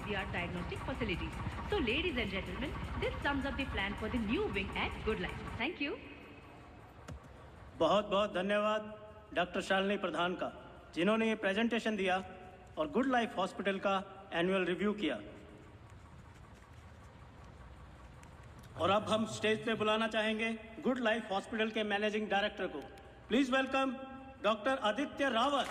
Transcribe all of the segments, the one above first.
state-of-the-art diagnostic facilities. So, ladies and gentlemen, this sums up the plan for the new wing at Good Life. Thank you. बहुत बहुत धन्यवाद doctor Shalini प्रधान का, जिन्होंने ये presentation दिया और गुड लाइफ हॉस्पिटल का एनुअल रिव्यू किया। और अब हम स्टेज पे बुलाना चाहेंगे गुड लाइफ हॉस्पिटल के मैनेजिंग डायरेक्टर को। Please welcome doctor Aditya Rawat.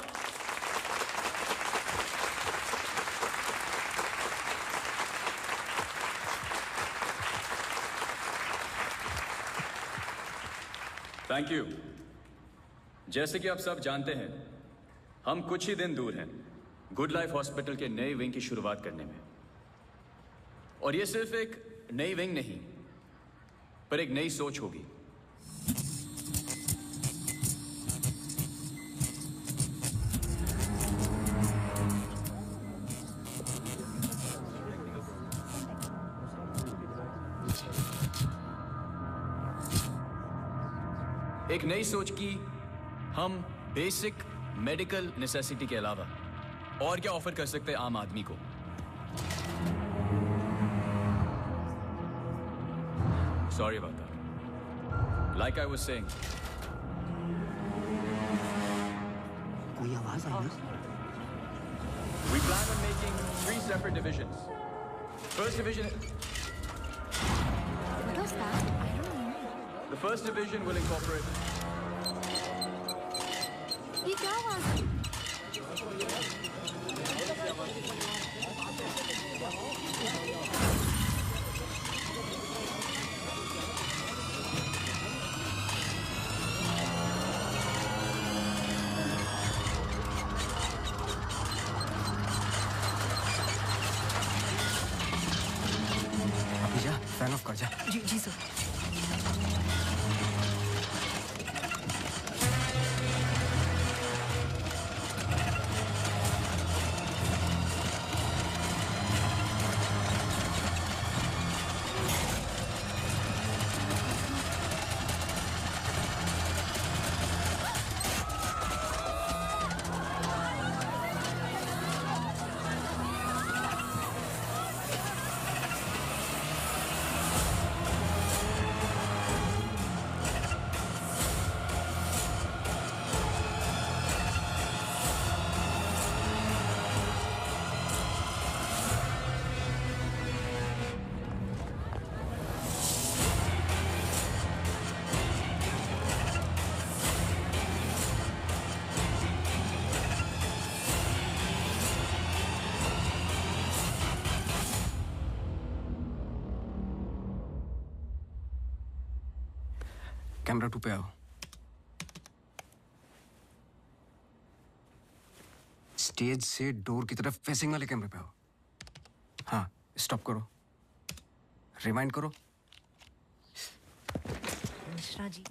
Thank you. जैसे कि आप सब जानते हैं, हम कुछ ही दिन दूर हैं गुड लाइफ हॉस्पिटल के नए विंग की शुरुआत करने में। और ये सिर्फ एक नई विंग नहीं, पर एक नई सोच होगी। एक नई सोच की हम बेसिक मेडिकल नेसेसिटी के अलावा और क्या ऑफर कर सकते हैं आम आदमी को। Sorry about that. Like I was saying. कोई आवाज आई ना? We plan on making 3 separate divisions. First division. What was that? I don't know. The first division will incorporate. ये क्या आवाज है? फैन ऑफ कर जा। जी जी सर। कैमरा 2 पे आओ। स्टेज से डोर की तरफ फेसिंग वाले कैमरे पे आओ। हाँ, स्टॉप करो, रिवाइंड करो। मिश्रा जी,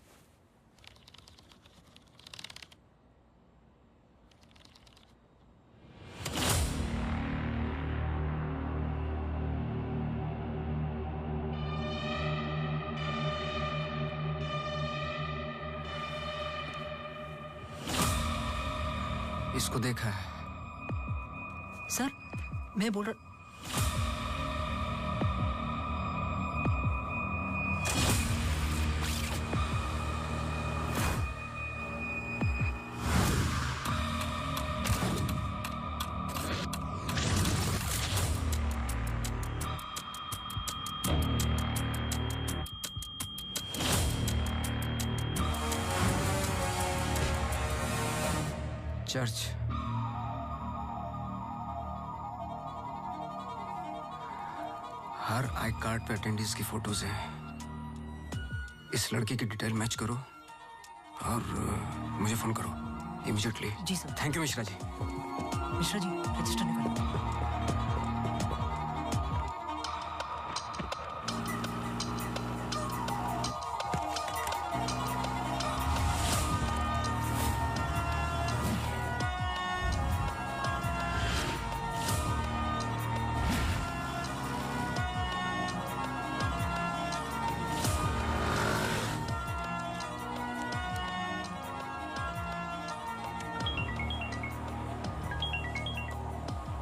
इसको देखा है? सर मैं बोल रहा। चर्च। हर आई कार्ड पे अटेंडेंस की फोटोज हैं। इस लड़के की डिटेल मैच करो और मुझे फोन करो इमीडिएटली। जी sir. Thank you Mishra ji. Mishra ji register निकालो।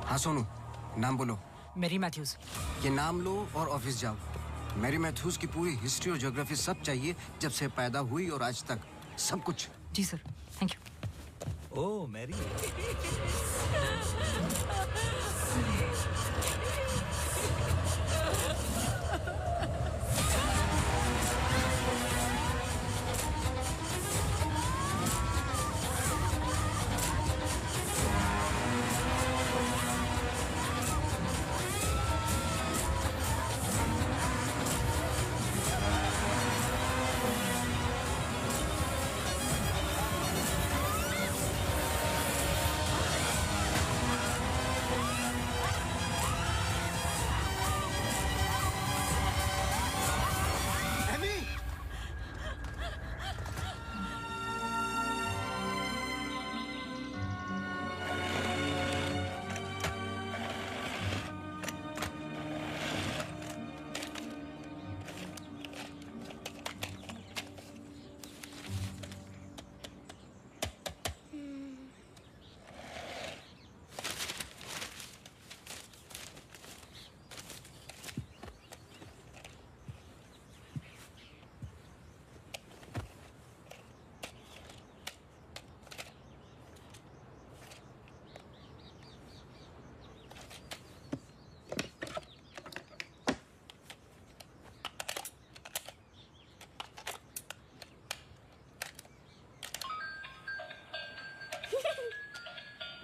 हाँ सोनू, नाम बोलो। Mary Matthews. ये नाम लो और ऑफिस जाओ। मैरी मैथ्यूज की पूरी हिस्ट्री और ज्योग्राफी सब चाहिए, जब से पैदा हुई और आज तक सब कुछ। जी sir, thank you. Oh Mary,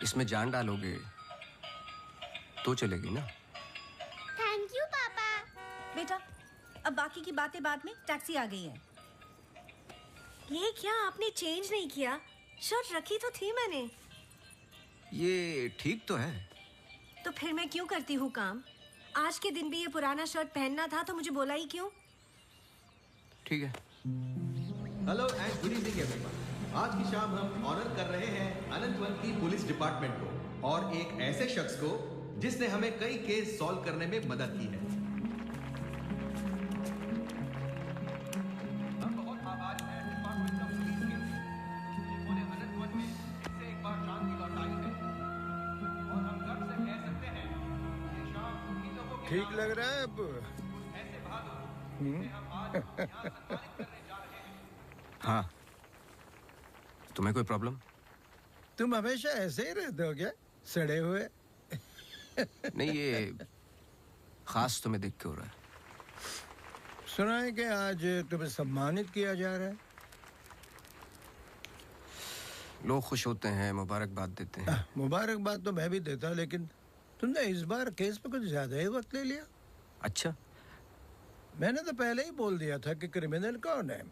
इसमें जान डालोगे तो चलेगी ना? थैंक यू पापा। बेटा, अब बाकी की बातें बाद में, टैक्सी आ गई है। ये क्या आपने चेंज नहीं किया? शर्ट रखी तो थी मैंने। ये ठीक तो है। तो फिर मैं क्यों करती हूँ काम? आज के दिन भी ये पुराना शर्ट पहनना था तो मुझे बोला ही क्यों? ठीक है। Hello and good evening everyone. आज की शाम हम ऑनर कर रहे हैं अनंतवंती पुलिस डिपार्टमेंट को और एक ऐसे शख्स को जिसने हमें कई केस सॉल्व करने में मदद की है। हम बहुत आभारी हैं डिपार्टमेंट ऑफ पुलिस के, जिन्होंने अनंतवन में इसे एक बार शांति लौटाई है और हम गर्व से कह सकते हैं ये शाम उन्हीं लोगों के ठीक लग रहा है अब? ऐसे बहादुर जिन्हें हम आज यहाँ सम्मानित करने जा रहे हैं। हाँ, तुम्हें कोई प्रॉब्लम? तुम हमेशा ऐसे ही रहते हो क्या, सड़े हुए? नहीं, ये खास तुम्हें देख के हो रहा है। सुना है कि आज तुम्हें सम्मानित किया जा रहा है। लोग खुश होते हैं, मुबारकबाद देते हैं। मुबारकबाद तो मैं भी देता, लेकिन तुमने इस बार केस पे कुछ ज्यादा ही वक्त ले लिया। अच्छा, मैंने तो पहले ही बोल दिया था कि क्रिमिनल कौन है।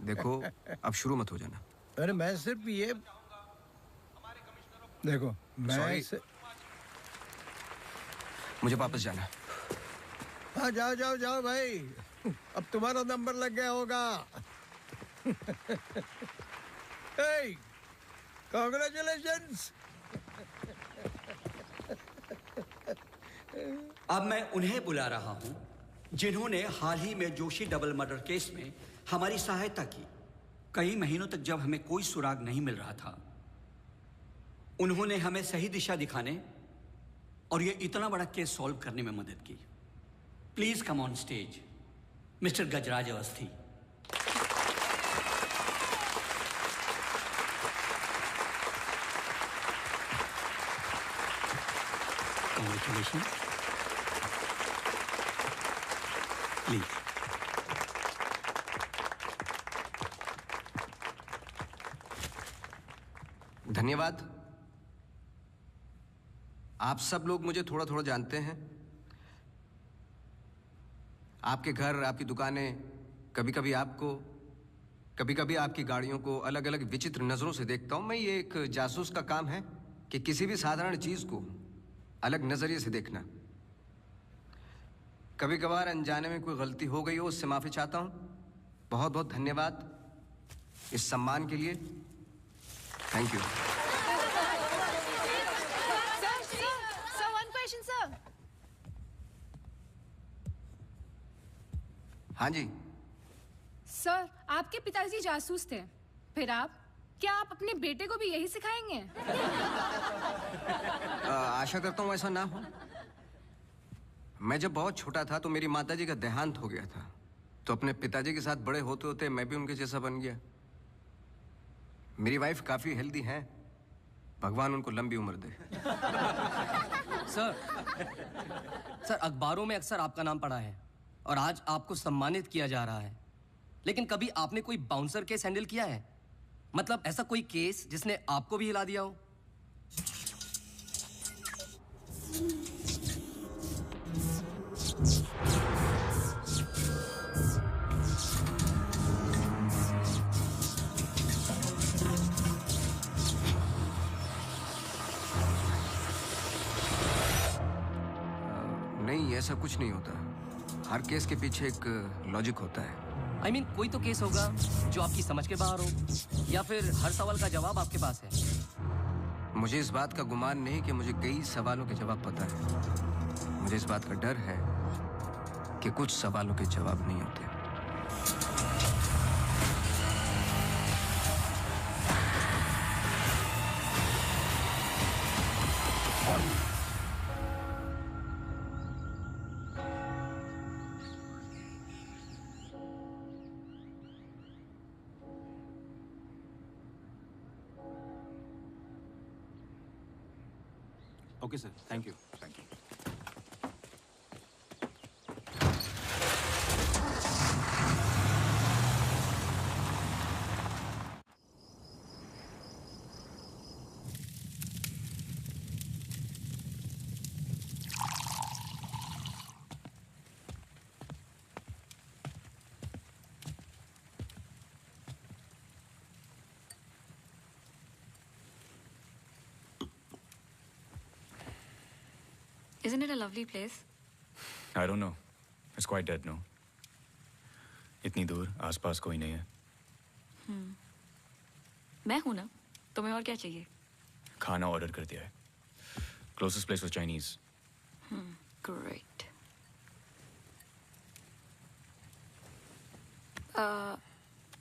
देखो अब शुरू मत हो जाना। अरे मैं सिर्फ ये देखो, मैं मुझे वापस जाना है। हाँ जाओ जाओ जाओ भाई, अब तुम्हारा नंबर लग गया होगा। hey, congratulations! अब मैं उन्हें बुला रहा हूं जिन्होंने हाल ही में जोशी डबल मर्डर केस में हमारी सहायता की। कई महीनों तक जब हमें कोई सुराग नहीं मिल रहा था, उन्होंने हमें सही दिशा दिखाने और ये इतना बड़ा केस सॉल्व करने में मदद की। Please come on stage mister Gajraj Awasthi. Congratulations. Please. धन्यवाद। आप सब लोग मुझे थोड़ा थोड़ा जानते हैं। आपके घर, आपकी दुकानें, कभी कभी आपको, कभी कभी आपकी गाड़ियों को अलग अलग विचित्र नजरों से देखता हूं मैं। ये एक जासूस का काम है कि किसी भी साधारण चीज को अलग नजरिए से देखना। कभी कभार अनजाने में कोई गलती हो गई हो, उससे माफी चाहता हूं। बहुत बहुत धन्यवाद इस सम्मान के लिए। Thank you. Sir, one question, sir. हाँ जी। सर, आपके पिताजी जासूस थे, फिर आप? क्या आप अपने बेटे को भी यही सिखाएंगे? आशा करता हूँ ऐसा ना हो। मैं जब बहुत छोटा था तो मेरी माताजी का देहांत हो गया था, तो अपने पिताजी के साथ बड़े होते होते मैं भी उनके जैसा बन गया। मेरी वाइफ काफी हेल्दी है, भगवान उनको लंबी उम्र दे। सर अखबारों में अक्सर आपका नाम पड़ा है और आज आपको सम्मानित किया जा रहा है, लेकिन कभी आपने कोई बाउंसर केस हैंडल किया है? मतलब ऐसा कोई केस जिसने आपको भी हिला दिया हो? नहीं, ऐसा कुछ नहीं होता। हर केस के पीछे एक लॉजिक होता है। I mean, कोई तो केस होगा जो आपकी समझ के बाहर हो, या फिर हर सवाल का जवाब आपके पास है। मुझे इस बात का गुमान नहीं कि मुझे कई सवालों के जवाब पता है। मुझे इस बात का डर है कि कुछ सवालों के जवाब नहीं होते। Okay, sir. Thank you. Thank you. Isn't it a lovely place? I don't know. It's quite dead, no? इतनी दूर आसपास कोई नहीं है। मैं हूं ना, तुम्हें और क्या चाहिए? खाना ऑर्डर कर दिया है। Closest place was Chinese. Great.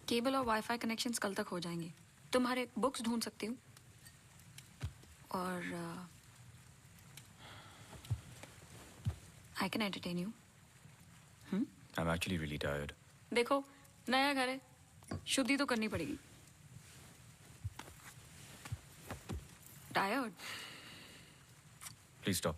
Cable और वाईफाई कनेक्शंस कल तक हो जाएंगे। तुम्हारे बुक्स ढूंढ सकती हूँ और I can entertain you. I'm actually really tired. देखो, नया घर है, शुद्धि तो करनी पड़ेगी। Tired? Please stop.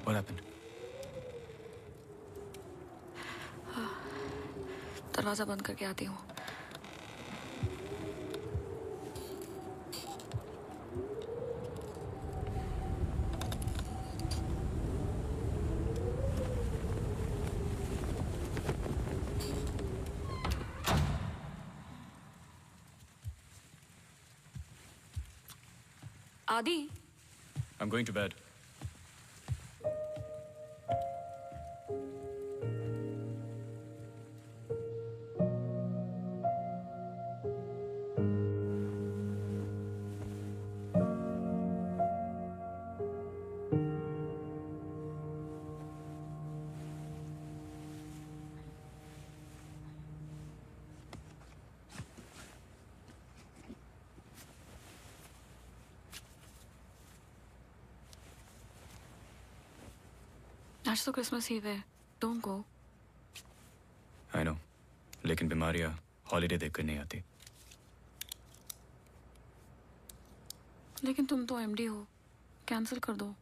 What happened? दरवाजा बंद करके आती हूँ। आदि? I'm going to bed. आज तो क्रिसमस ईव है। Don't go. I know. लेकिन बीमारियां हॉलीडे देखकर नहीं आती। लेकिन तुम तो एमडी हो, कैंसिल कर दो।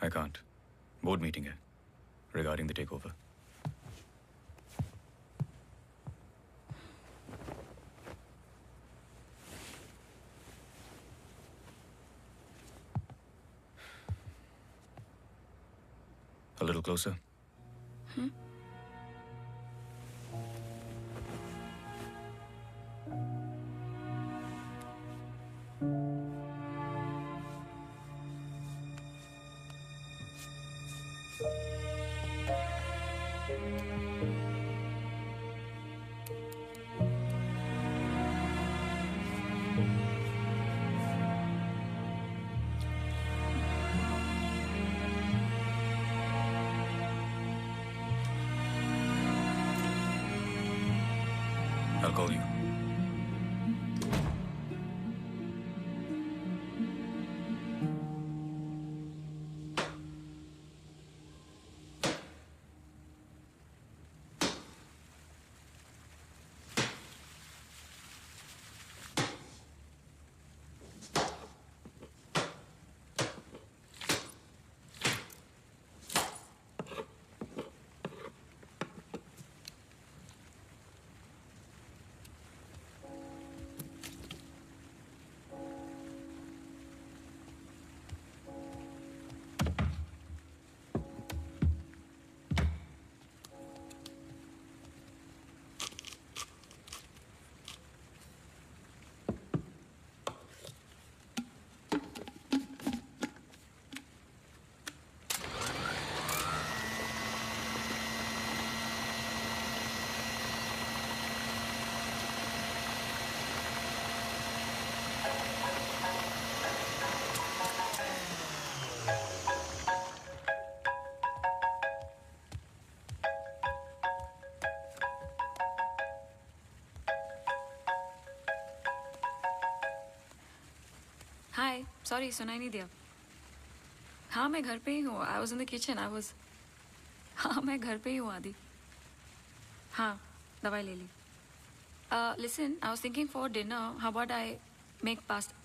I can't. बोर्ड मीटिंग है regarding the takeover. A little closer. I'll call you. Hi sorry सुनाई नहीं दिया। हाँ मैं घर पे ही हूँ। I was in the kitchen. हाँ मैं घर पे ही हूँ आदि। हाँ दवाई ले ली। Listen I was thinking for dinner how about I make pasta.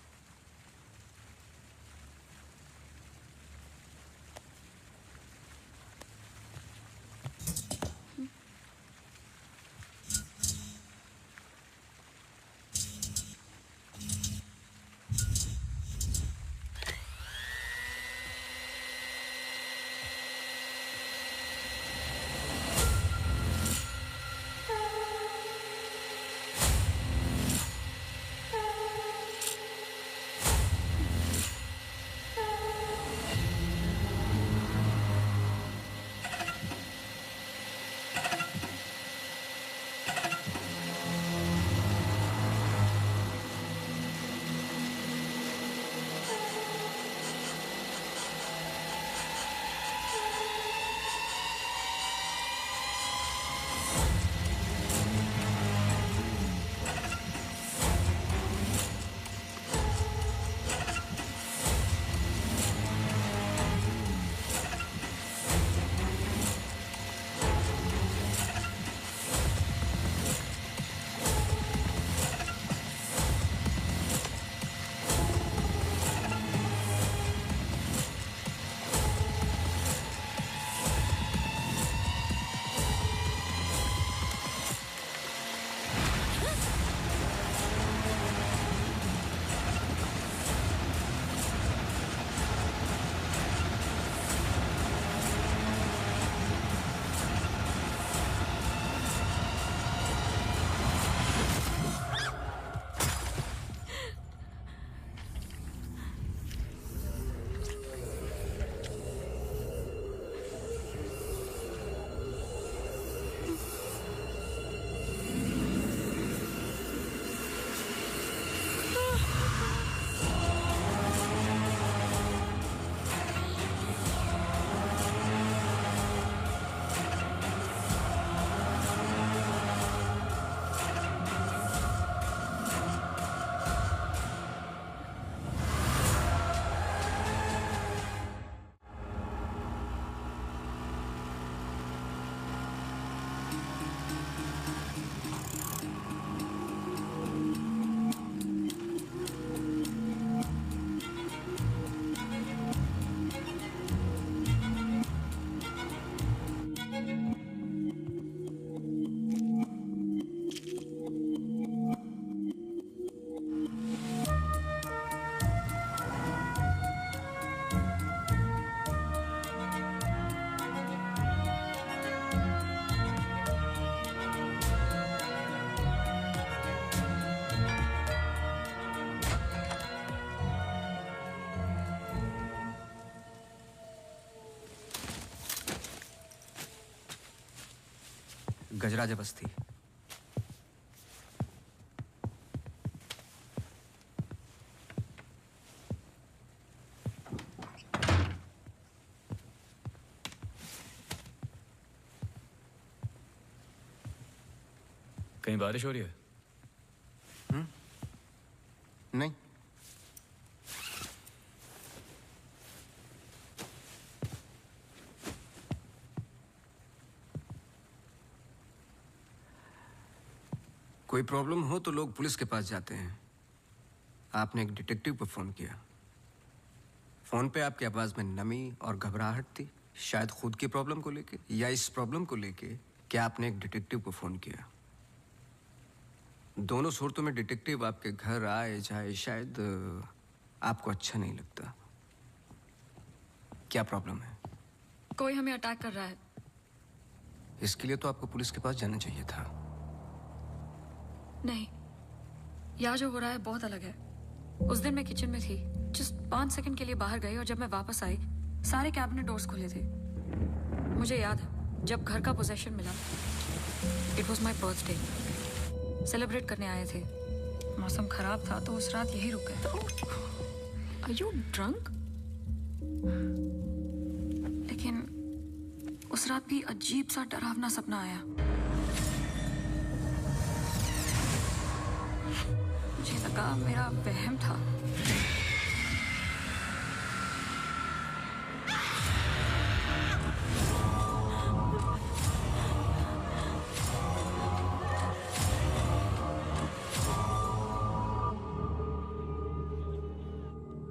Gajraj Basti. कहीं बारिश हो रही है? नहीं। कोई प्रॉब्लम हो तो लोग पुलिस के पास जाते हैं। आपने एक डिटेक्टिव को फोन किया। फोन पे आपकी आवाज में नमी और घबराहट थी, शायद खुद की प्रॉब्लम को लेके या इस प्रॉब्लम को लेके कि आपने एक डिटेक्टिव को फोन किया। दोनों सूरतों में डिटेक्टिव आपके घर आए जाए शायद आपको अच्छा नहीं लगता। क्या प्रॉब्लम है? कोई हमें अटैक कर रहा है। इसके लिए तो आपको पुलिस के पास जाना चाहिए था। नहीं, यहाँ जो हो रहा है बहुत अलग है। उस दिन मैं किचन में थी, जस्ट 5 सेकंड के लिए बाहर गई और जब मैं वापस आई सारे कैबिनेट डोर्स खुले थे। मुझे याद है जब घर का पोजेशन मिला, it was my birthday, celebrate करने आए थे। मौसम खराब था तो उस रात यही रुक गए। Are you drunk? लेकिन उस रात भी अजीब सा डरावना सपना आया। मुझे लगा मेरा वहम था।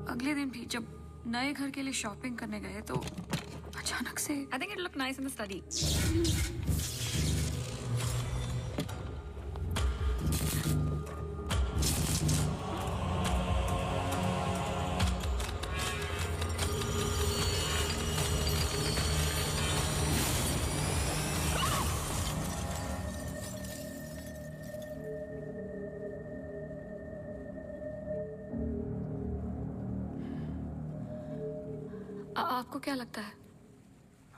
अगले दिन भी जब नए घर के लिए शॉपिंग करने गए तो अचानक से I think it look nice in the study. आपको क्या लगता है?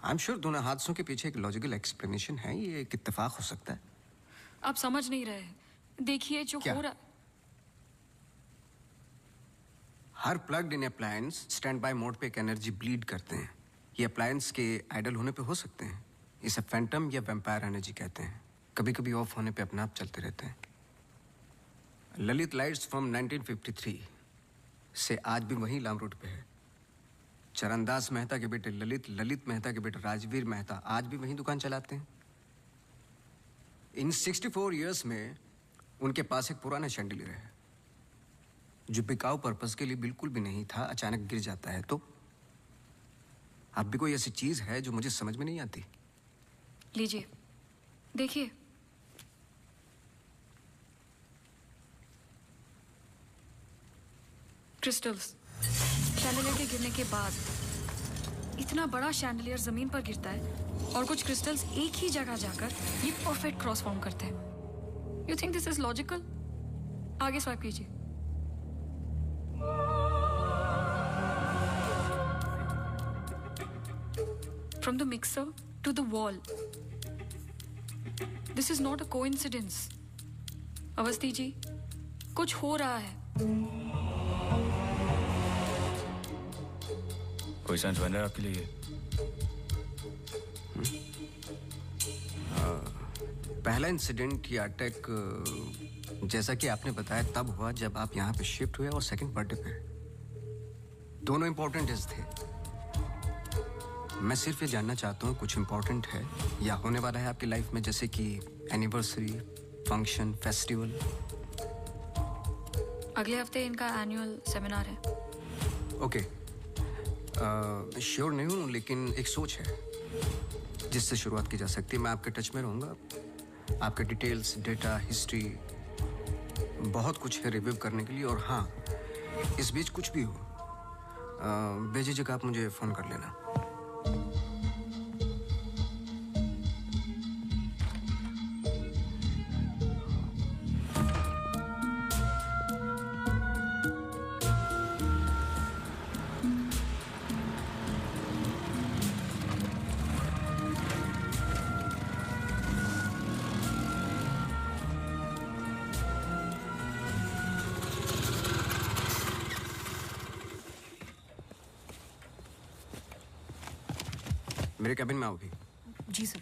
आई एम श्योर दोनों हादसों के पीछे एक लॉजिकल एक्सप्लेनेशन है। ये एक इत्तेफाक हो सकता है। आप समझ नहीं रहे। देखिए जो हो रहा। हर plugged in appliance standby mode पे एक एनर्जी ब्लीड करते हैं। ये अप्लायंस के आइडल होने पे हो सकते हैं। इसे फैंटम या वैम्पायर एनर्जी कहते हैं। कभी कभी ऑफ होने पे अपने आप चलते रहते हैं। ललित लाइट्स फ्रॉम 1953 से आज भी वही लाम रोड पे है। चरणदास मेहता के बेटे ललित, ललित मेहता के बेटे राजवीर मेहता आज भी वही दुकान चलाते हैं। इन 64 इयर्स में उनके पास एक पुराना शैंडलियर है जो बिकाऊ पर्पस के लिए बिल्कुल भी नहीं था, अचानक गिर जाता है। तो अब भी कोई ऐसी चीज है जो मुझे समझ में नहीं आती। लीजिए देखिए। क्रिस्टल्स। शैंडलियर के गिरने के बाद इतना बड़ा शैंडलियर जमीन पर गिरता है और कुछ क्रिस्टल्स एक ही जगह जाकर ये परफेक्ट क्रॉस फॉर्म करते हैं। You think this is logical? आगे स्वाइप कीजिए। From the mixer to the wall. This is not a coincidence. Awasthi ji, कुछ हो रहा है। कोई सेंस बन रहा है आपके लिए? पहला इंसिडेंट या अटैक जैसा कि आपने बताया तब हुआ जब आप यहाँ पे शिफ्ट हुए और सेकंड बर्थडे पे। दोनों इंपॉर्टेंट डेज थे। मैं सिर्फ ये जानना चाहता हूँ कुछ इंपॉर्टेंट है या होने वाला है आपकी लाइफ में, जैसे कि एनिवर्सरी, फंक्शन, फेस्टिवल। अगले हफ्ते इनका एनुअल सेमिनार है। ओके, श्योर नहीं हूँ लेकिन एक सोच है जिससे शुरुआत की जा सकती है। मैं आपके टच में रहूँगा। आपके डिटेल्स, डेटा, हिस्ट्री बहुत कुछ है रिव्यू करने के लिए। और हाँ, इस बीच कुछ भी हो बेझिझक आप मुझे फ़ोन कर लेना। मेरे कैबिन में आओ भी। जी सर।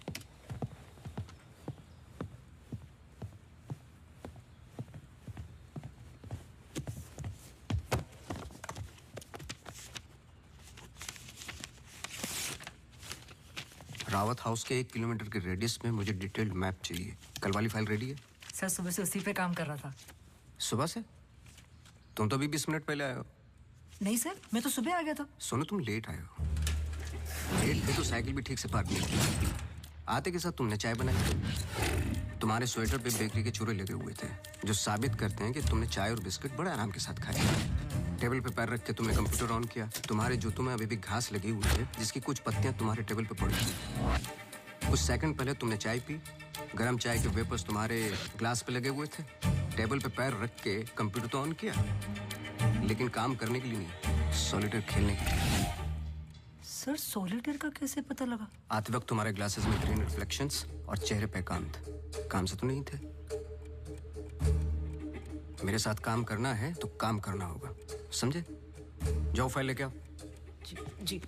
रावत हाउस के 1 किलोमीटर के रेडियस में मुझे डिटेल्ड मैप चाहिए। कल वाली फाइल रेडी है? सर सुबह से उसी पे काम कर रहा था। सुबह से? तुम तो अभी 20 मिनट पहले आए हो। नहीं सर, मैं तो सुबह आ गया था। सुनो, तुम लेट आए हो। लेट थे तो साइकिल भी ठीक से पार्क नहीं की। आते के साथ तुमने चाय बनाई। तुम्हारे स्वेटर पे बेकरी के चूरे लगे हुए थे जो साबित करते हैं कि तुमने चाय और बिस्किट बड़े आराम के साथ खाए। टेबल पे पैर रख के तुमने कंप्यूटर ऑन किया। तुम्हारे जूतों में अभी भी घास लगी हुई है जिसकी कुछ पत्तियां तुम्हारे टेबल पे पड़ी थी। कुछ सेकंड पहले तुमने चाय पी। गर्म चाय के वेपर्स तुम्हारे ग्लास पे लगे हुए थे। टेबल पे पैर रख के कंप्यूटर तो ऑन किया, लेकिन काम करने के लिए नहीं, सॉलिटेयर खेलने के लिए। सर सॉलिटेयर का कैसे पता लगा? आते वक्त तुम्हारे ग्लासेस में ग्रीन रिफ्लेक्शंस और चेहरे पे एकांत। काम से तो नहीं थे। मेरे साथ काम करना है तो काम करना होगा, समझे? जाओ फाइल लेके आओ। जी।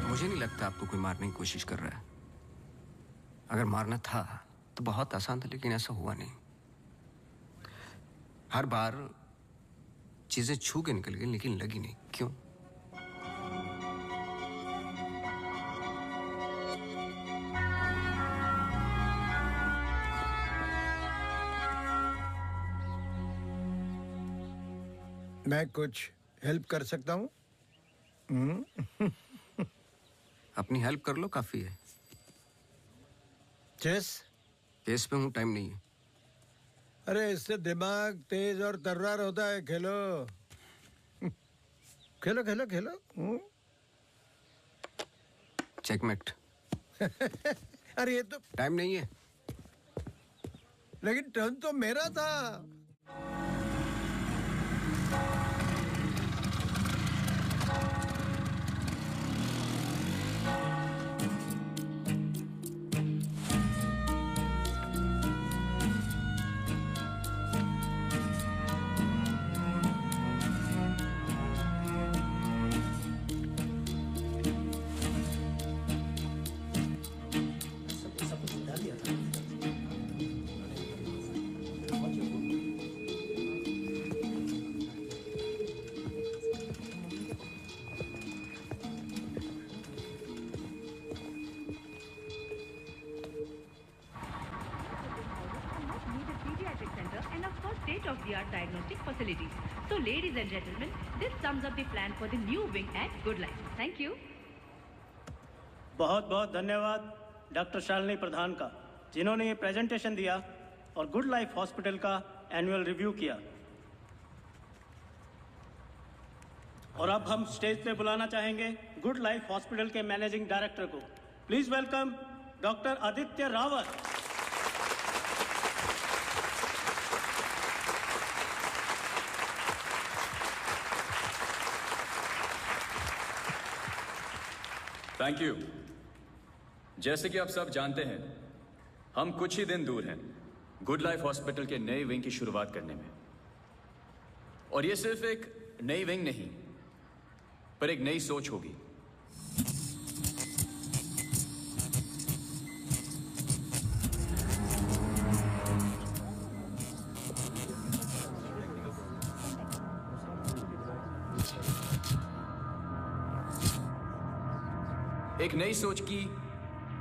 मुझे नहीं लगता आपको कोई मारने की कोशिश कर रहा है। अगर मारना था तो बहुत आसान था, लेकिन ऐसा हुआ नहीं। हर बार चीजें छू के निकल गई लेकिन लगी नहीं। क्यों? मैं कुछ हेल्प कर सकता हूँ? अपनी हेल्प कर लो, काफी है। चेस? केस पे हूँ, टाइम नहीं है। अरे इससे दिमाग तेज और तर्रार होता है। खेलो खेलो खेलो खेलो। चेकमेट। अरे ये तो टाइम नहीं है। लेकिन टर्न तो मेरा था। state-of-the-art diagnostic facilities. So, ladies and gentlemen, this sums up the plan for the new wing at Good Life. Thank you. बहुत बहुत धन्यवाद डॉक्टर शालिनी प्रधान का, जिन्होंने ये प्रेजेंटेशन दिया और गुड लाइफ हॉस्पिटल का एनुअल रिव्यू किया। और अब हम स्टेज पे बुलाना चाहेंगे गुड लाइफ हॉस्पिटल के मैनेजिंग डायरेक्टर को। Please welcome doctor Aditya Rawat. Thank you. जैसे कि आप सब जानते हैं, हम कुछ ही दिन दूर हैं गुड लाइफ हॉस्पिटल के नए विंग की शुरुआत करने में। और ये सिर्फ एक नई विंग नहीं, पर एक नई सोच होगी। एक नई सोच की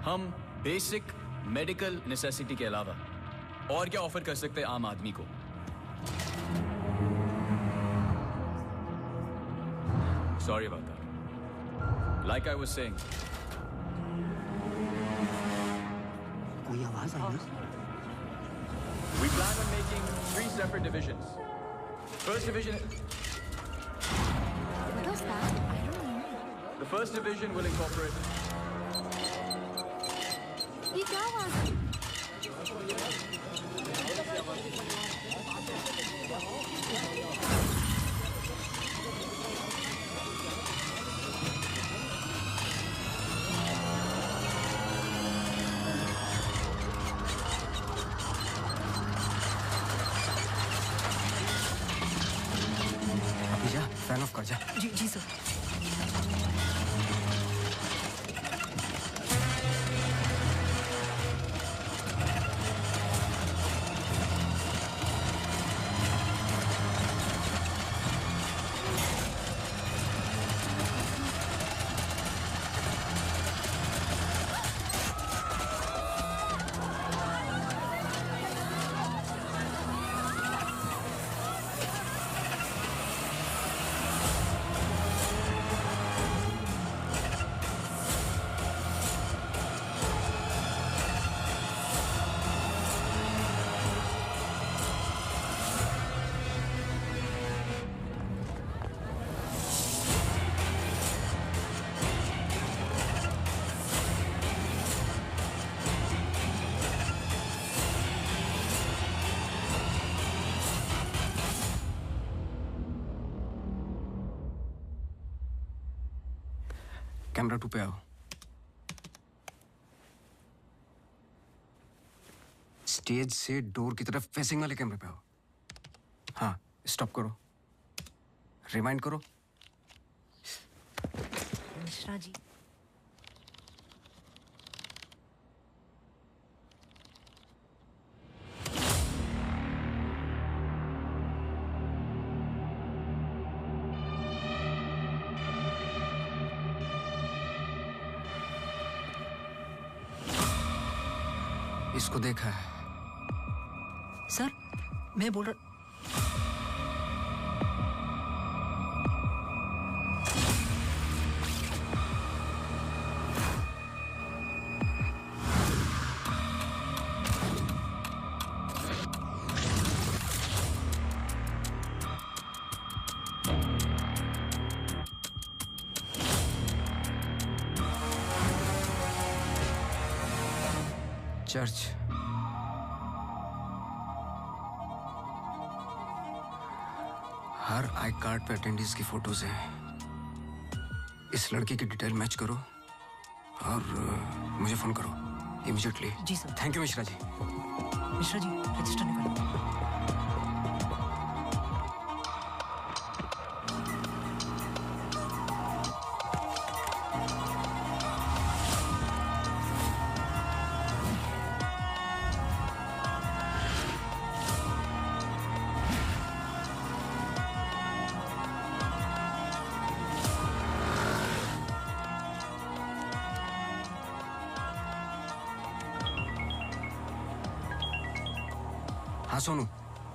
हम बेसिक मेडिकल नेसेसिटी के अलावा और क्या ऑफर कर सकते हैं आम आदमी को। Sorry about that. Like I was saying. कोई आवाज आई ना? We plan on making 3 separate divisions. First division. What was that? I don't know. The first division will incorporate. ये क्या आवाज है? अभी जा, फैन ऑफ कर जा। जी जी सर। कैमरा 2 पे आओ। स्टेज से डोर की तरफ फेसिंग वाले कैमरे पे आओ। हाँ, स्टॉप करो, रिवाइंड करो। मिश्रा जी। इसको देखा है? सर मैं बोल रहा चर्च। हर आई कार्ड पे अटेंडेंस की फोटोज हैं। इस लड़के की डिटेल मैच करो और मुझे फोन करो इमीडिएटली। जी sir. Thank you Mishra ji. Mishra ji register निकालो। हाँ सोनू,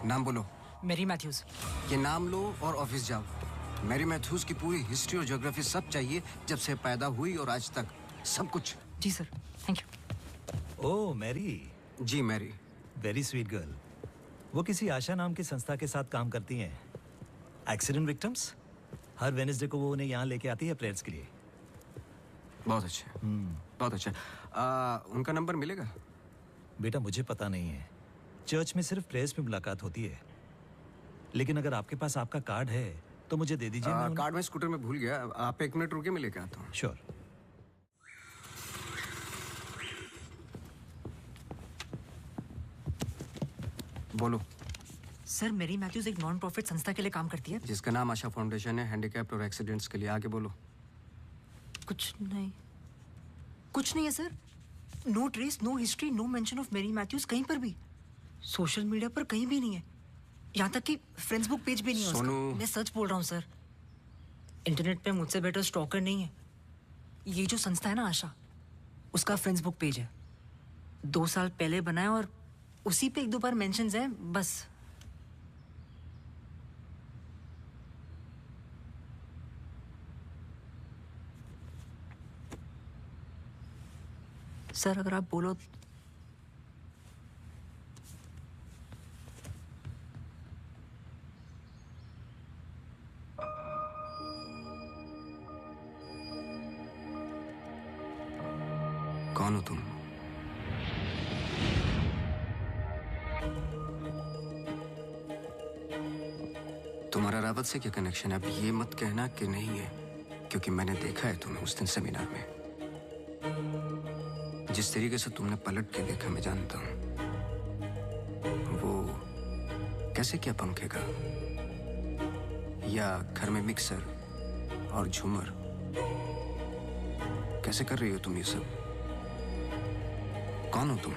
नाम बोलो। Mary Matthews. ये नाम लो और ऑफिस जाओ। मैरी मैथ्यूज की पूरी हिस्ट्री और ज्योग्राफी सब चाहिए, जब से पैदा हुई और आज तक सब कुछ। जी sir, thank you. Oh Mary. जी मैरी। Very sweet girl. वो किसी आशा नाम की संस्था के साथ काम करती हैं। Accident victims. हर वेडनेसडे को वो उन्हें यहाँ लेके आती है प्रेयर्स के लिए। बहुत अच्छा। बहुत अच्छा। उनका नंबर मिलेगा? बेटा मुझे पता नहीं है, चर्च में सिर्फ प्रेयर्स में मुलाकात होती है। लेकिन अगर आपके पास आपका कार्ड है तो मुझे दे दीजिए। कार्ड मैं स्कूटर में भूल गया, आप 1 मिनट रुके, मैं लेके आता हूँ। श्योर। बोलो। सर मैरी मैथ्यूज एक नॉन प्रॉफिट संस्था के लिए काम करती है जिसका नाम आशा फाउंडेशन है, हैंडीकैप्ड और एक्सीडेंट्स के लिए। आगे बोलो। कुछ नहीं, कुछ नहीं है sir. No trace, no history, no mention of Mary Matthews कहीं पर भी। सोशल मीडिया पर कहीं भी नहीं है, यहाँ तक कि फ्रेंड्स बुक पेज भी नहीं है उसका। मैं सच बोल रहा हूँ सर, इंटरनेट पे मुझसे बेटर स्टॉकर नहीं है। ये जो संस्था है ना आशा, उसका फ्रेंड्स बुक पेज है, 2 साल पहले बना है और उसी पे 1-2 बार मेंशंस हैं बस। सर अगर आप बोलो। कौन हो तुम? तुम्हारा रावत से क्या कनेक्शन है? अब ये मत कहना कि नहीं है, क्योंकि मैंने देखा है तुम्हें उस दिन सेमिनार में। जिस तरीके से तुमने पलट के देखा मैं जानता हूं। वो कैसे क्या पंखे का या घर में मिक्सर और झूमर कैसे कर रही हो तुम ये सब? कौन हो तुम?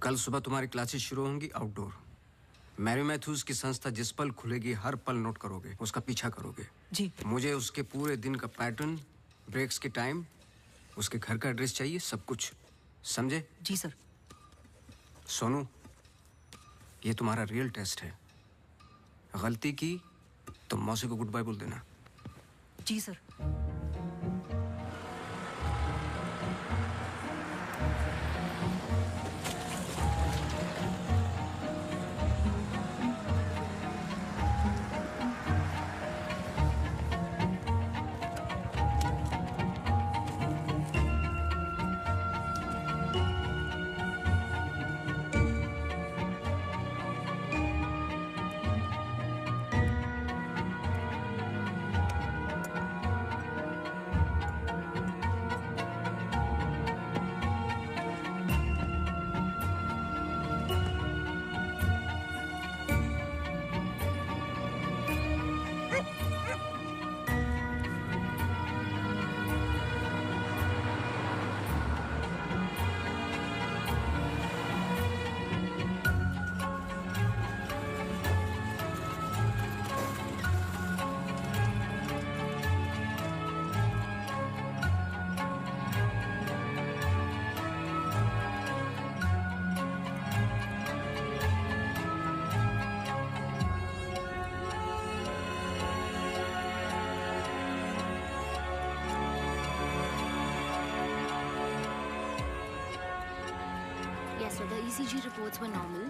कल सुबह तुम्हारी क्लासेस शुरू होंगी आउटडोर। मैरी मैथ्यूज की संस्था जिस पल खुलेगी हर पल नोट करोगे, उसका पीछा करोगे। जी। मुझे उसके पूरे दिन का पैटर्न, ब्रेक्स के टाइम, उसके घर का एड्रेस चाहिए, सब कुछ। समझे? जी सर। सोनू, ये तुम्हारा रियल टेस्ट है। गलती की तो मौसी को गुड बाय बोल देना। जी sir. So the ECG reports were normal.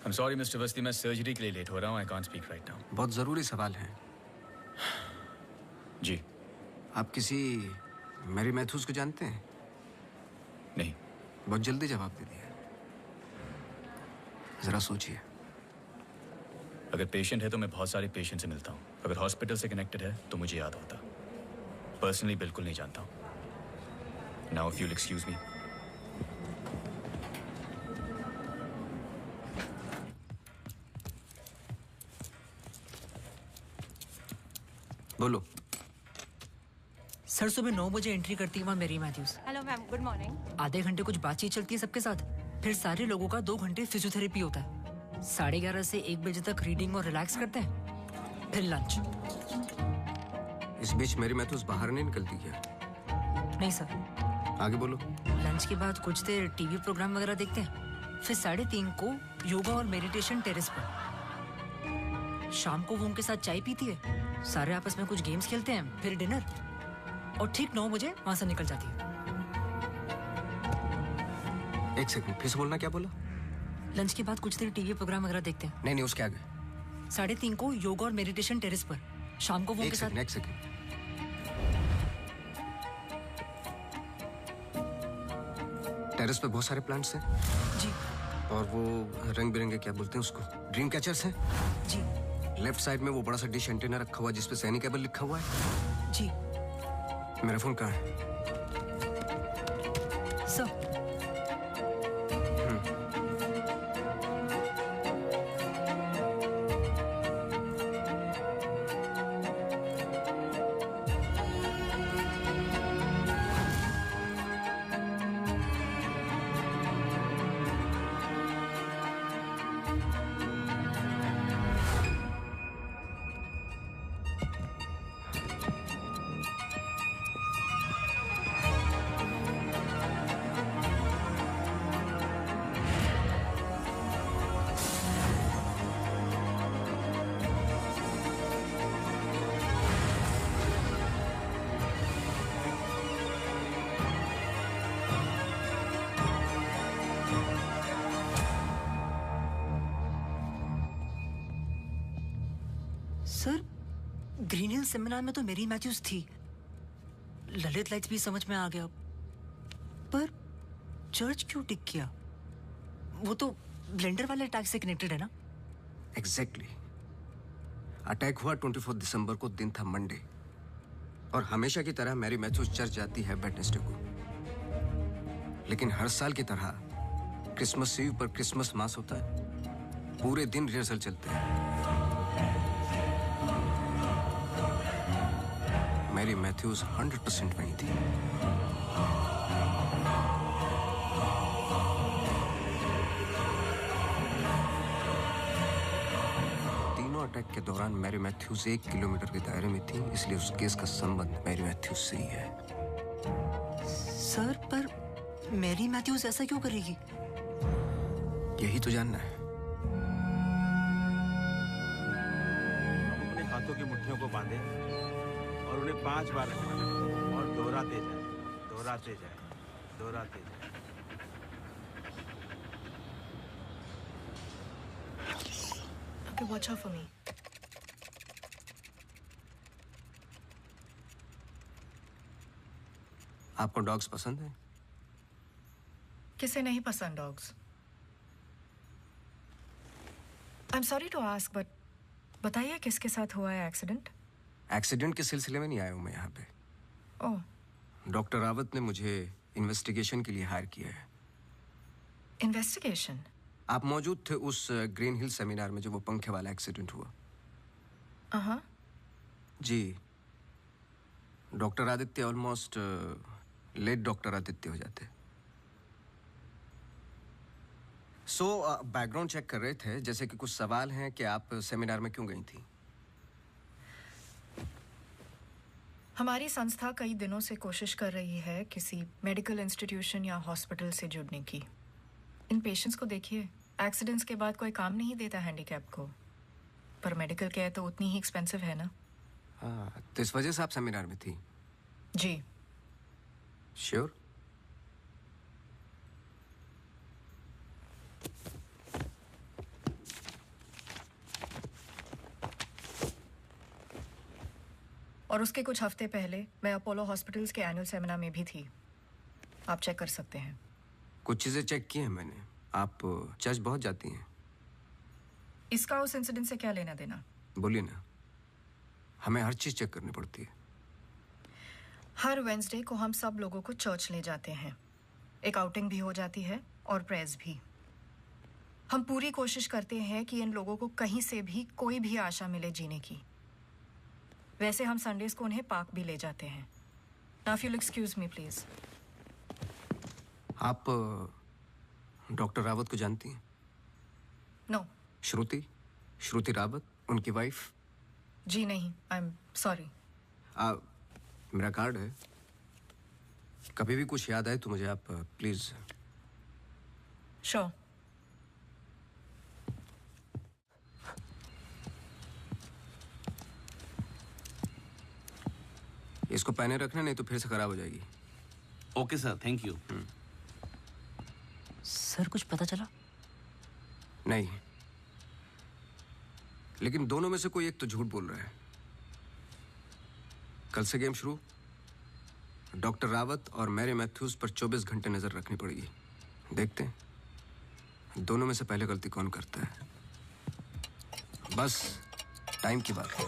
I'm sorry, Mr. Vasti, मैं सर्जरी के लिए लेट हो रहा हूँ. I can't speak right now. बहुत जरूरी सवाल है। जी। आप किसी मैरी मैथ्यूज को जानते हैं? नहीं। बहुत जल्दी जवाब दे दिया। जरा सोचिए। अगर पेशेंट है तो मैं बहुत सारे पेशेंट से मिलता हूँ। अगर हॉस्पिटल से कनेक्टेड है तो मुझे याद होता। पर्सनली बिल्कुल नहीं जानता हूँ। Now, if you'll excuse me. बोलो। सर सुबह 9 बजे एंट्री करती है वहाँ Mary Matthews. Hello ma'am, good morning. आधे घंटे कुछ बातचीत चलती है सबके साथ, फिर सारे लोगों का 2 घंटे फिजियोथेरेपी होता है। 11:30 से 1 बजे तक रीडिंग और रिलैक्स करते हैं, फिर लंच। इस बीच मैरी मैथ्यूज बाहर नहीं निकलती क्या? नहीं सर। आगे बोलो। लंच के बाद कुछ देर टीवी प्रोग्राम वगैरह देखते हैं, फिर 3:30 को योगा और मेडिटेशन टेरेस पर। शाम को वो उनके साथ चाय पीती है, सारे आपस में कुछ गेम्स खेलते हैं, फिर डिनर, और ठीक 9 बजे वहां से निकल जाती है। 1 सेकंड, फिर से बोलना, क्या बोला? लंच के बाद कुछ देर टीवी प्रोग्राम वगैरह देखते हैं। नहीं, उसके आगे। 3:30 को योगा और मेडिटेशन टेरेस पर। शाम को वो उनके साथ। एक सेकंड। टेरेस पे बहुत सारे प्लांट्स हैं। जी। और वो रंग बिरंगे क्या बोलते हैं उसको, ड्रीम कैचर्स हैं। जी। लेफ्ट साइड में वो बड़ा सा डिश एंटीना रखा हुआ है जिसपे सैनी केबल लिखा हुआ है। जी। मेरा फोन कहाँ है? Sir. Sir Green Hill seminar में तो मेरी मैथ्यूज थी, ललित लाइट्स भी समझ में आ गया, पर चर्च क्यों टिक किया? वो तो ब्लेंडर वाले अटैक से कनेक्टेड है ना? एग्जैक्टली। अटैक हुआ 24 दिसंबर को, दिन था मंडे, और हमेशा की तरह मैरी मैथ्यूज चर्च जाती है वेडनेसडे को। लेकिन हर साल की तरह क्रिसमस ईव पर क्रिसमस मास होता है, पूरे दिन रिहर्सल चलते हैं। मैरी मैथ्यूज 100% वहीं थी। तीनों अटैक के दौरान मैरी मैथ्यूज 1 किलोमीटर के दायरे में थी, इसलिए उस केस का संबंध मैरी मैथ्यूज से ही है। सर पर मैरी मैथ्यूज ऐसा क्यों करेगी? यही तो जानना है। अपने हाथों की मुट्ठियों को बांधे और उन्हें 5 बार रखना और दोहराते जाए, दोहराते जाए, दोहराते जाए। Okay, watch out for me. आपको डॉग्स पसंद है? किसे नहीं पसंद dogs? I am sorry to ask, but बताइए किसके साथ हुआ है एक्सीडेंट? एक्सीडेंट के सिलसिले में नहीं आया हूं मैं यहाँ पे। ओह, डॉक्टर रावत ने मुझे इन्वेस्टिगेशन के लिए हायर किया है। इन्वेस्टिगेशन? आप मौजूद थे उस ग्रीन हिल सेमिनार में जब वो पंखे वाला एक्सीडेंट हुआ? हाँ। जी। Doctor Aditya almost late doctor Aditya हो जाते। बैकग्राउंड चेक कर रहे थे, जैसे कि कुछ सवाल हैं कि आप सेमिनार में क्यों गई थी? हमारी संस्था कई दिनों से कोशिश कर रही है किसी मेडिकल इंस्टीट्यूशन या हॉस्पिटल से जुड़ने की। इन पेशेंट्स को देखिए, एक्सीडेंट्स के बाद कोई काम नहीं देता हैंडीकैप को, पर मेडिकल केयर तो उतनी ही एक्सपेंसिव है ना। हाँ, तो इस वजह से आप सेमिनार में थी? जी। श्योर? और उसके कुछ हफ्ते पहले मैं अपोलो हॉस्पिटल्स के एनुअल सेमिनार में भी थी, आप चेक कर सकते हैं। कुछ चीजें चेक की हैं मैंने। आप चर्च बहुत जाती हैं। इसका उस इंसिडेंट से क्या लेना देना? बोलिए ना, हमें हर चीज चेक करनी पड़ती है। हर वेंसडे को हम सब लोगों को चर्च ले जाते हैं, एक आउटिंग भी हो जाती है और प्रेयर्स भी। हम पूरी कोशिश करते हैं कि इन लोगों को कहीं से भी कोई भी आशा मिले जीने की। वैसे हम संडेज को उन्हें पार्क भी ले जाते हैं। Now if you will excuse me please. आप डॉक्टर रावत को जानती हैं? नो। श्रुति रावत, उनकी वाइफ? जी नहीं, आई एम सॉरी। मेरा कार्ड है, कभी भी कुछ याद आए तो मुझे आप प्लीज। श्योर। इसको पहने रखना, नहीं तो फिर से खराब हो जाएगी। Okay sir, thank you. Sir कुछ पता चला? नहीं, लेकिन दोनों में से कोई एक तो झूठ बोल रहा है। कल से गेम शुरू। डॉक्टर रावत और मैरी मैथ्यूज पर 24 घंटे नजर रखनी पड़ेगी। देखते हैं दोनों में से पहले गलती कौन करता है। बस टाइम की बात है।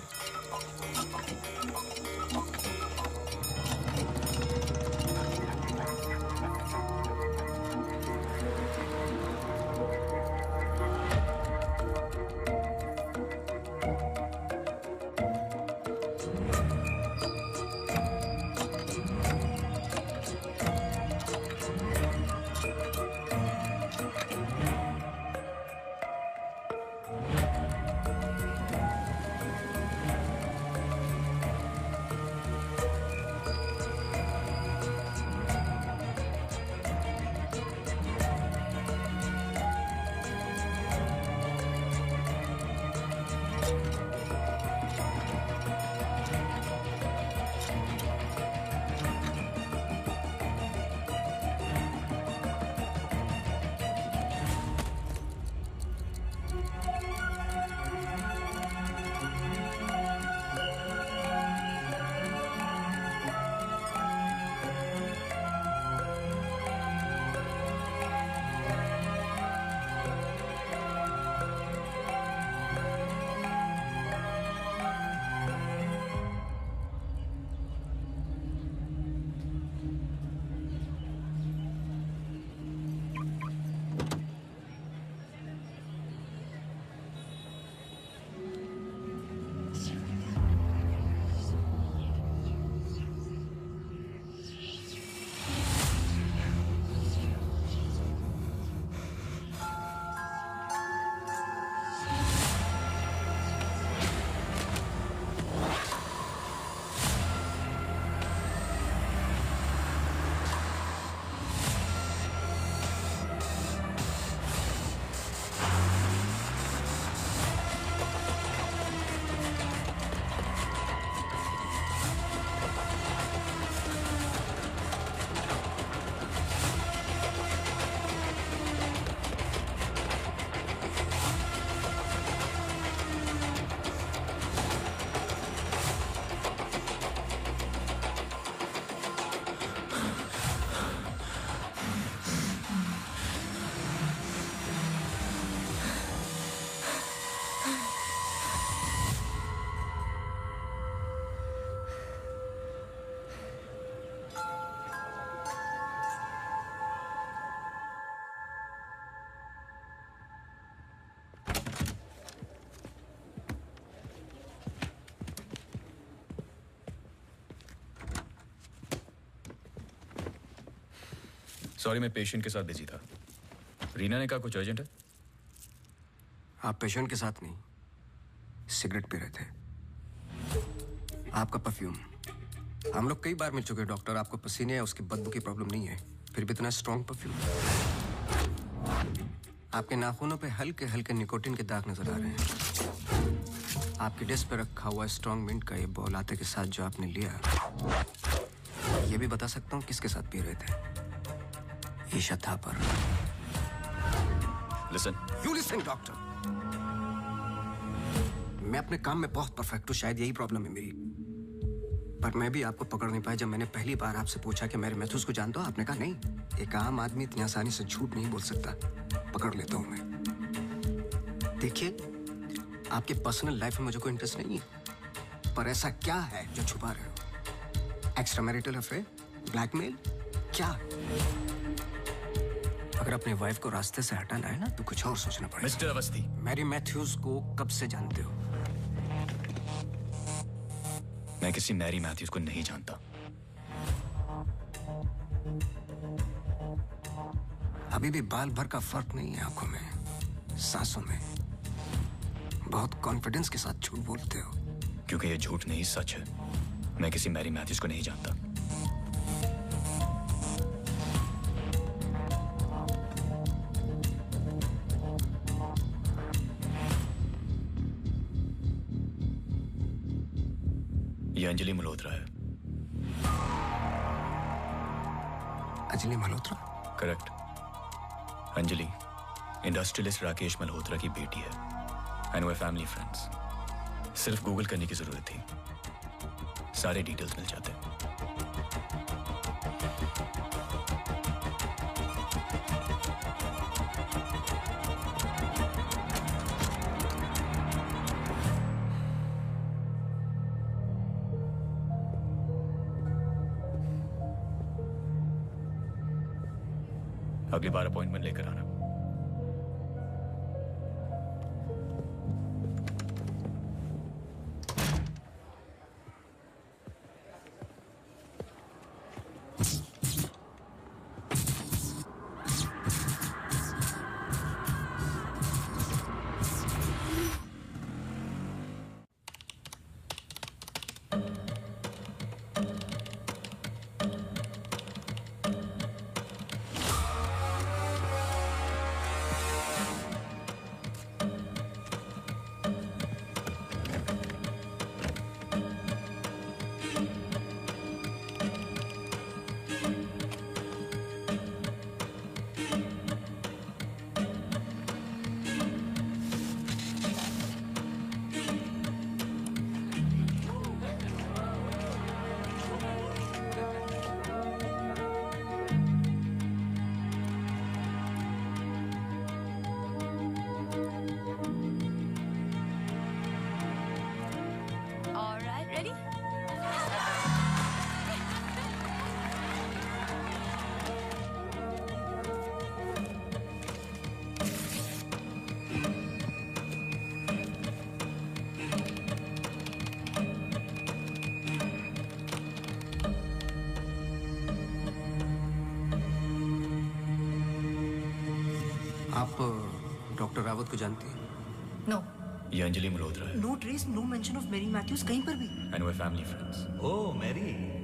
सॉरी, मैं पेशेंट के साथ बिजी था। रीना ने कहा कुछ अर्जेंट है। आप पेशेंट के साथ नहीं, सिगरेट पी रहे थे। आपका परफ्यूम, हम लोग कई बार मिल चुके हैं डॉक्टर। आपको पसीने या उसकी बदबू की प्रॉब्लम नहीं है, फिर भी इतना स्ट्रॉन्ग परफ्यूम। आपके नाखूनों पे हल्के हल्के निकोटिन के दाग नजर आ रहे हैं। आपकी डेस्क पे रखा हुआ स्ट्रॉन्ग मिंट का ये बॉल आते के साथ जो आपने लिया, ये भी बता सकता हूँ किसके साथ पी रहे थे। Isha Thapar. Listen. You listen doctor. मैं अपने काम में बहुत परफेक्ट हूँ, शायद यही प्रॉब्लम है मेरी। पर मैं भी आपको पकड़ नहीं पाया। जब मैंने पहली बार आपसे पूछा कि मेरे मैथ्यूज को जानते हो, आपने कहा नहीं, एक आम आदमी इतनी आसानी से झूठ नहीं बोल सकता, पकड़ लेता हूं मैं। देखिए, आपके पर्सनल लाइफ में मुझे कोई इंटरेस्ट नहीं है, पर ऐसा क्या है जो छुपा रहे हो? एक्स्ट्रा मैरिटल अफेयर, ब्लैकमेल, क्या? अगर अपनी वाइफ को रास्ते से हटाना है ना, तो कुछ और सोचना पड़ेगा। मिस्टर अवस्थी, मैरी मैथ्यूज को कब से जानते हो? मैं किसी मैरी मैथ्यूज को नहीं जानता। अभी भी बाल भर का फर्क नहीं है आंखों में, सांसों में। बहुत कॉन्फिडेंस के साथ झूठ बोलते हो। क्योंकि ये झूठ नहीं, सच है। मैं किसी मैरी मैथ्यूज को नहीं जानता। ये अंजलि मल्होत्रा है। अंजलि मल्होत्रा? करेक्ट। अंजलि इंडस्ट्रियलिस्ट राकेश मल्होत्रा की बेटी है एंड वे फैमिली फ्रेंड्स। सिर्फ गूगल करने की जरूरत थी, सारे डिटेल्स मिल जाते। अगली बार अपॉइंटमेंट लेकर आना। आप डॉक्टर रावत को जानती हैं? नो। ये अंजलि मल्होत्रा है। No trace, no mention of Mary Matthews कहीं पर भी। एंड वे फैमिली फ्रेंड्स। Oh Mary.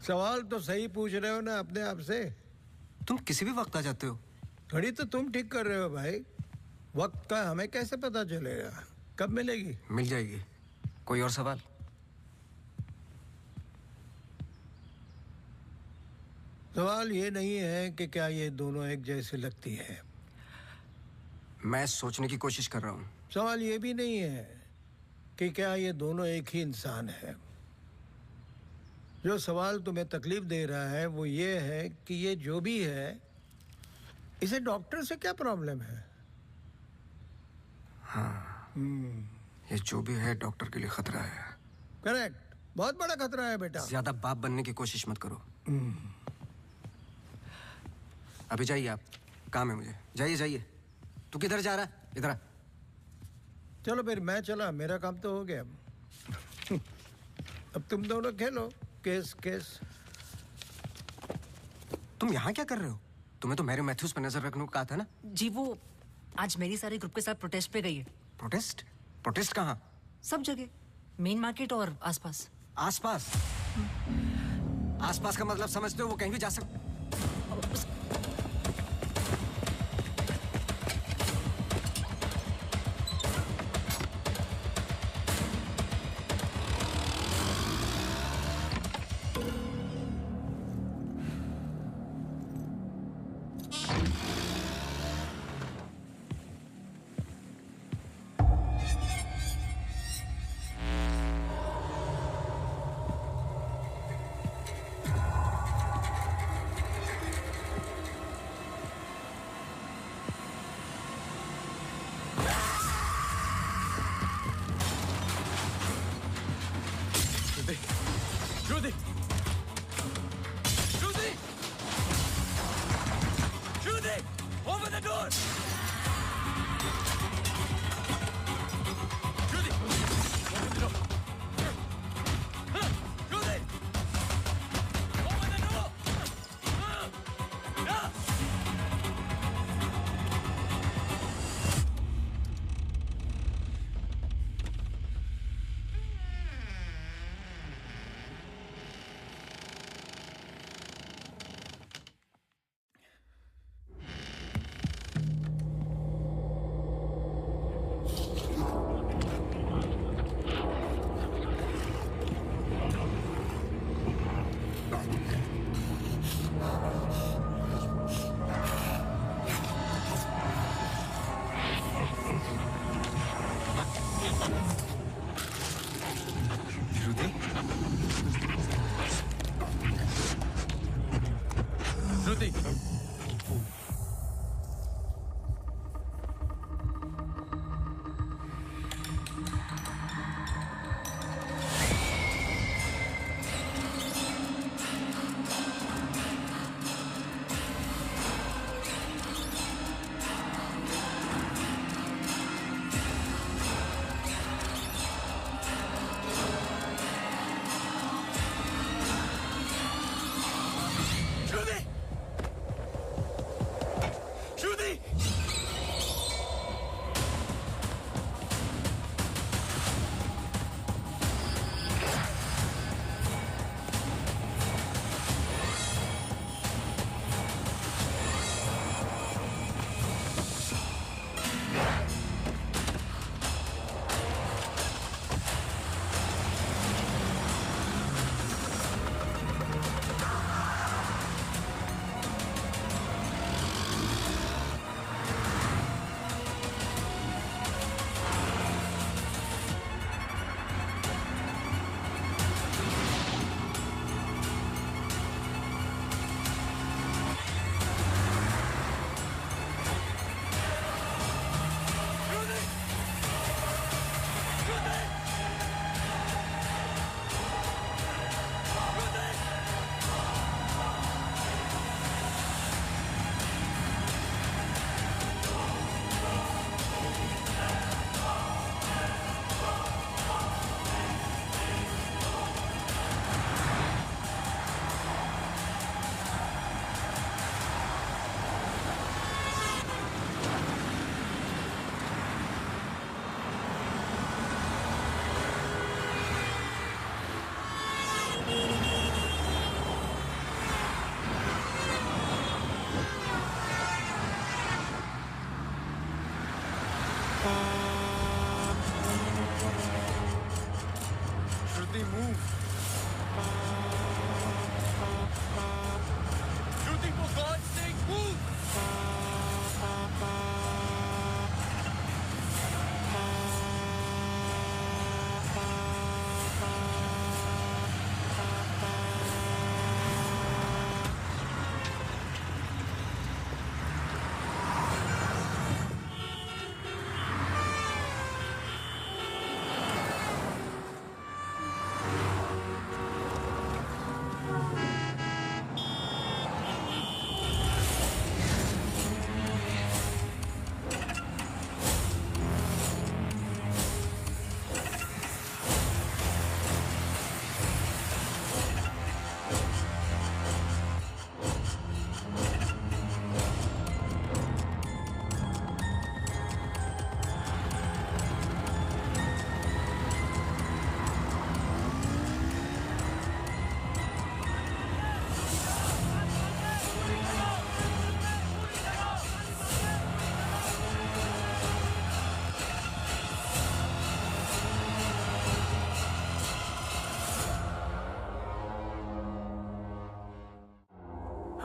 सवाल तो सही पूछ रहे हो ना अपने आप से। तुम किसी भी वक्त आ जाते हो। घड़ी तो तुम ठीक कर रहे हो भाई, वक्त का हमें कैसे पता चलेगा? कब मिलेगी? मिल जाएगी। कोई और सवाल? सवाल ये नहीं है कि क्या ये दोनों एक जैसे लगती है। मैं सोचने की कोशिश कर रहा हूँ। सवाल ये भी नहीं है कि क्या ये दोनों एक ही इंसान है। जो सवाल तुम्हें तकलीफ दे रहा है वो ये है कि ये जो भी है, इसे डॉक्टर से क्या प्रॉब्लम है? हाँ, ये जो भी है डॉक्टर के लिए खतरा है। करेक्ट, बहुत बड़ा खतरा है बेटा। ज्यादा बाप बनने की कोशिश मत करो। अभी जाइए आप, काम है मुझे। जाइए जाइए। तू किधर जा रहा है? इधर आ। चलो फिर मैं चला, मेरा काम तो हो गया। अब तुम दोनों खेलो केस केस। तुम यहाँ क्या कर रहे हो? तुम्हें तो मैरी मैथ्यूज पर नजर रखने को कहा था ना? जी वो आज मेरी सारे ग्रुप के साथ प्रोटेस्ट पे गई है। प्रोटेस्ट? प्रोटेस्ट कहाँ? सब जगह, मेन मार्केट और आसपास। आसपास? आसपास का मतलब समझते हो? वो कहीं भी जा सकते।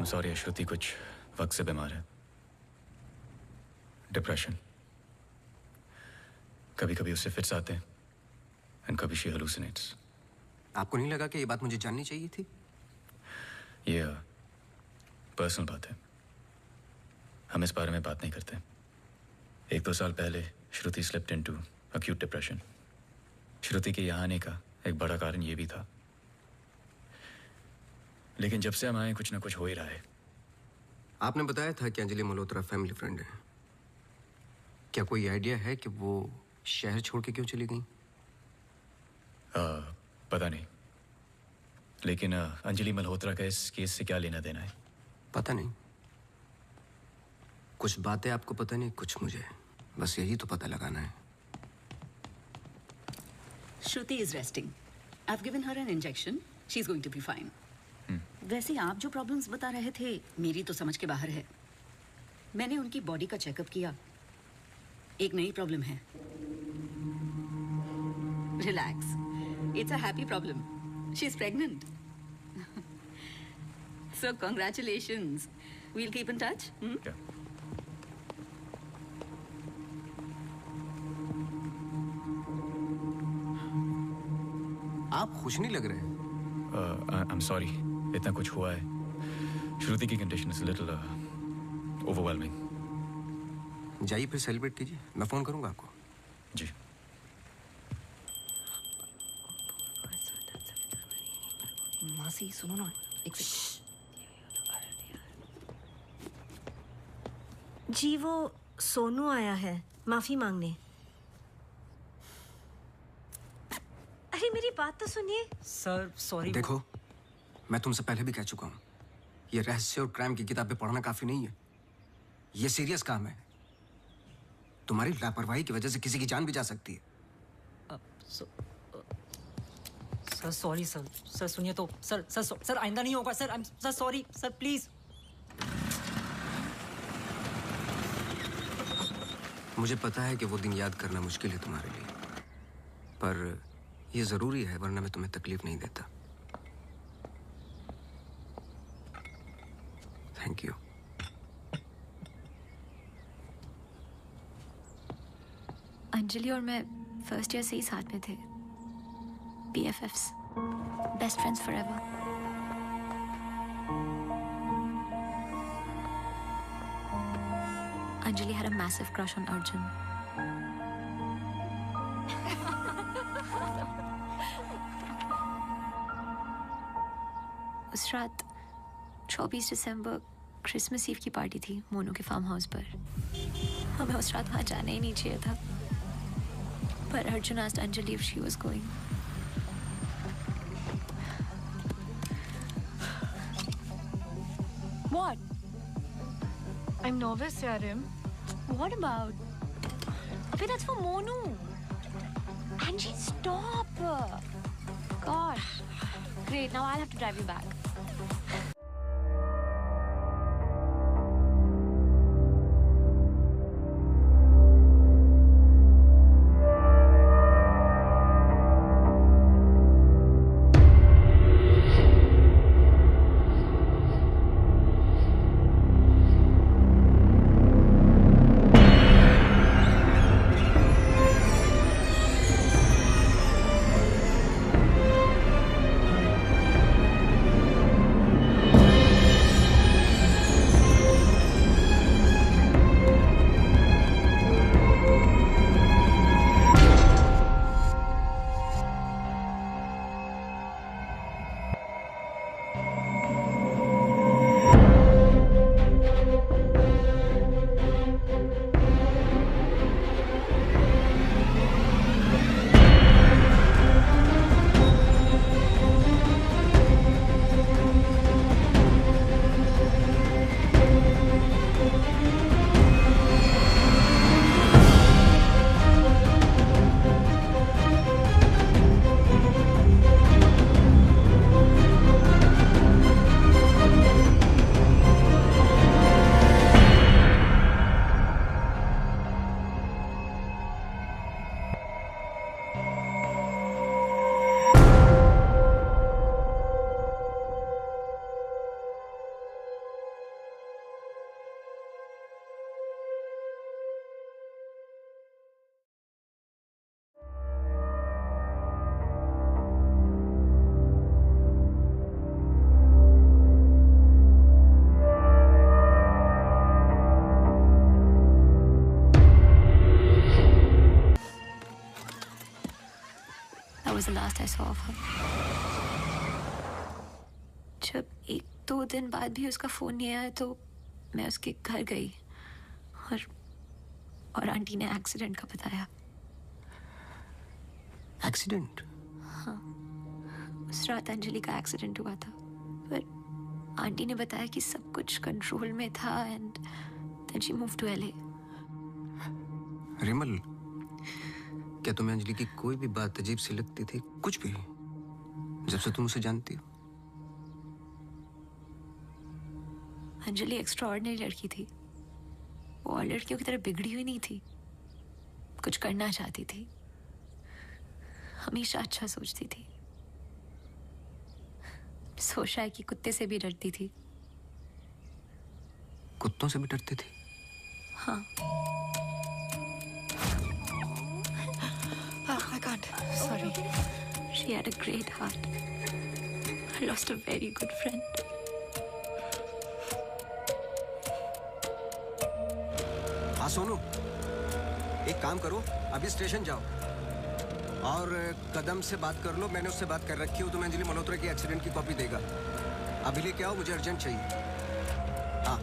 I'm sorry, श्रुति कुछ वक्त से बीमार है। डिप्रेशन। कभी कभी उससे फिट्स आते हैं एंड कभी शी हेलुसिनेट्स। आपको नहीं लगा कि ये बात मुझे जाननी चाहिए थी? ये पर्सनल बात है, हम इस बारे में बात नहीं करते। 1-2 साल पहले श्रुति स्लिप्ड इनटू एक्यूट डिप्रेशन। श्रुति के यहाँ आने का एक बड़ा कारण ये भी था, लेकिन जब से हम आए कुछ ना कुछ हो ही रहा है। आपने बताया था कि अंजलि मल्होत्रा फैमिली फ्रेंड है। क्या कोई आइडिया है कि वो शहर छोड़ के क्यों चली गई? पता नहीं, लेकिन अंजलि मल्होत्रा का इस केस से क्या लेना देना है? पता नहीं। कुछ बातें आपको पता नहीं, कुछ मुझे। बस यही तो पता लगाना है। Shruti is resting. I've given her an injection. She's going to be fine. वैसे आप जो प्रॉब्लम्स बता रहे थे मेरी तो समझ के बाहर है। मैंने उनकी बॉडी का चेकअप किया, एक नई प्रॉब्लम है। Relax, it's a happy problem. She is pregnant. So congratulations. We'll keep in touch. आप खुश नहीं लग रहे हैं। आई एम सॉरी, इतना कुछ हुआ है। श्रुति की कंडीशन इज लिटिल ओवरवेलमिंग। जाइए फिर सेलिब्रेट कीजिए, मैं फोन करूंगा आपको। जी। मासी सुनो ना, एक जी वो सोनू आया है माफी मांगने। अरे मेरी बात तो सुनिए। Sir sorry. देखो, मैं तुमसे पहले भी कह चुका हूं, ये रहस्य और क्राइम की किताबें पढ़ना काफी नहीं है। ये सीरियस काम है। तुम्हारी लापरवाही की वजह से किसी की जान भी जा सकती है। Sir sorry sir. सर सुनिए तो सर सर सर आइंदा नहीं होगा sir. Sir sorry sir, please. मुझे पता है कि वो दिन याद करना मुश्किल है तुम्हारे लिए, पर ये जरूरी है, वरना मैं तुम्हें तकलीफ नहीं देता। Thank you. अंजलि और मैं फर्स्ट ईयर से ही साथ में थे। BFFs, best friends forever. Anjali had a massive crush on Arjun. उस रात 24 दिसंबर क्रिसमस ईव की पार्टी थी मोनू के फार्म हाउस पर। हमें उस रात वहाँ जाना ही नहीं चाहिए था, पर Arjun asked Anjali if she was going. What? I'm nervous, Yarim. What about? Okay, that's for Monu. Angie, stop. Gosh. Great, now I'll have to drive you back. was the last I saw of her. जब 1-2 दिन बाद भी उसका phone नहीं आया तो मैं उसके घर गई और आंटी ने एक्सीडेंट का बताया। एक्सीडेंट? हाँ, उस रात अंजलि का एक्सीडेंट हुआ था, पर आंटी ने बताया कि सब कुछ कंट्रोल में था and then she move to LA। Rimal, क्या तुम्हें अंजलि की कोई भी बात अजीब सी लगती थी? कुछ भी, जब से तुम उसे जानती हो? अंजलि एक्स्ट्राऑर्डिनरी लड़की थी। वो और लड़कियों की तरह बिगड़ी हुई नहीं थी। कुछ करना चाहती थी, हमेशा अच्छा सोचती थी। सोचा है कि कुत्ते से भी डरती थी। कुत्तों से भी डरती थी? हाँ। I can't. Sorry. She had a great heart. I lost a very good friend. हाँ सोनू, एक काम करो, अभी स्टेशन जाओ और कदम से बात कर लो। मैंने उससे बात कर रखी है, वो तुम्हें अंजलि मल्होत्रा की एक्सीडेंट की कॉपी देगा। अभी लेके आओ, मुझे अर्जेंट चाहिए। हाँ।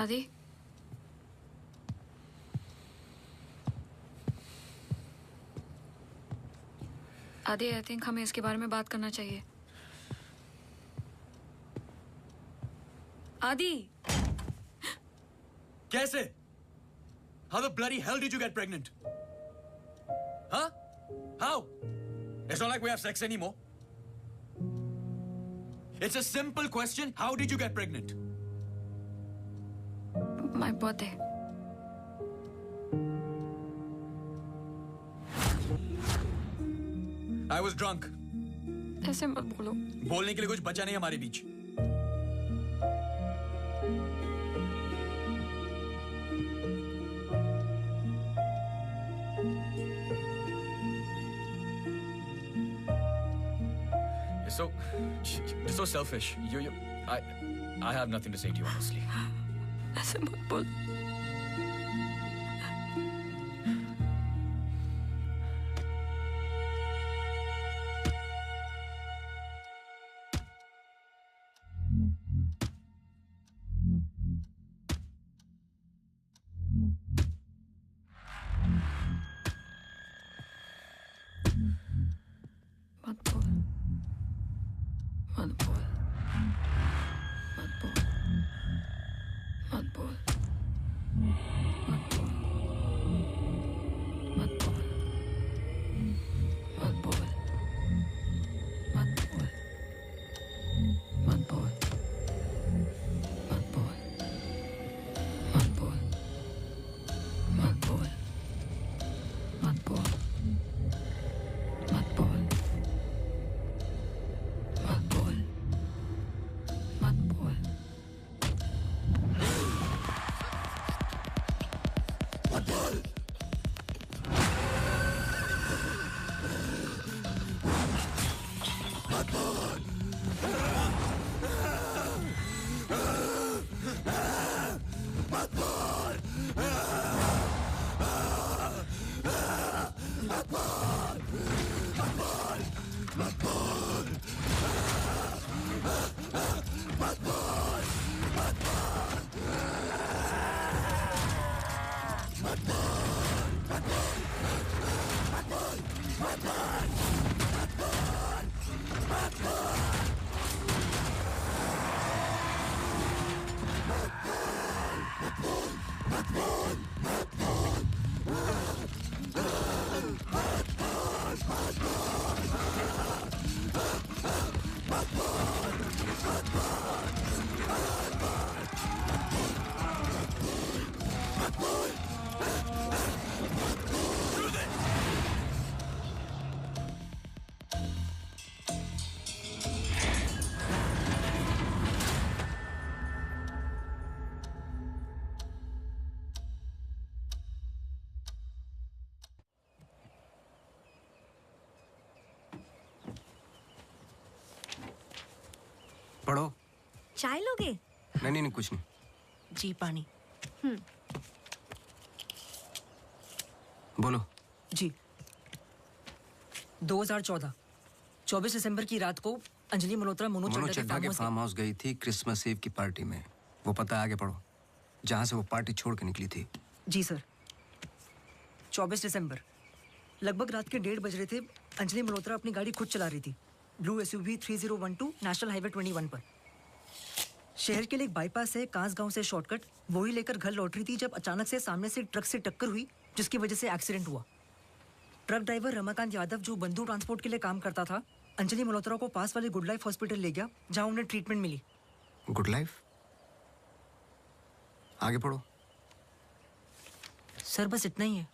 आदि, आदि, आई थिंक हमें इसके बारे में बात करना चाहिए। आदि, कैसे? How the bloody hell did you get pregnant? Huh? How? It's not like we have sex anymore. It's a simple question. How did you get pregnant? My birthday. I was drunk. ऐसे मत बोलो। बोलने के लिए कुछ बचा नहीं हमारे बीच। You're so selfish. I have nothing to say to you, honestly. ऐसे मत बोल। पढ़ो। चाय लोगे? नहीं नहीं कुछ नहीं। जी पानी। बोलो। जी 2014 24 दिसंबर की रात को अंजलि मल्होत्रा मोनू चड्ढा के फार्म हाउस गई थी क्रिसमस ईव की पार्टी में। वो पता आगे पढ़ो, जहां से वो पार्टी छोड़ के निकली थी। जी सर। 24 दिसंबर लगभग रात के 1:30 बज रहे थे। अंजलि मल्होत्रा अपनी गाड़ी खुद चला रही थी, ब्लू SUV 3012 नेशनल हाईवे 21 पर। शहर के लिए एक बाईपास है कांस गांव से शॉर्टकट, वही लेकर घर लौट रही थी जब अचानक से सामने से ट्रक से टक्कर हुई, जिसकी वजह से एक्सीडेंट हुआ। ट्रक ड्राइवर रमाकांत यादव, जो बंधु ट्रांसपोर्ट के लिए काम करता था, अंजलि मल्होत्रा को पास वाले गुड लाइफ हॉस्पिटल ले गया, जहां उन्हें ट्रीटमेंट मिली। Good life? आगे पढ़ो। सर बस इतना ही है।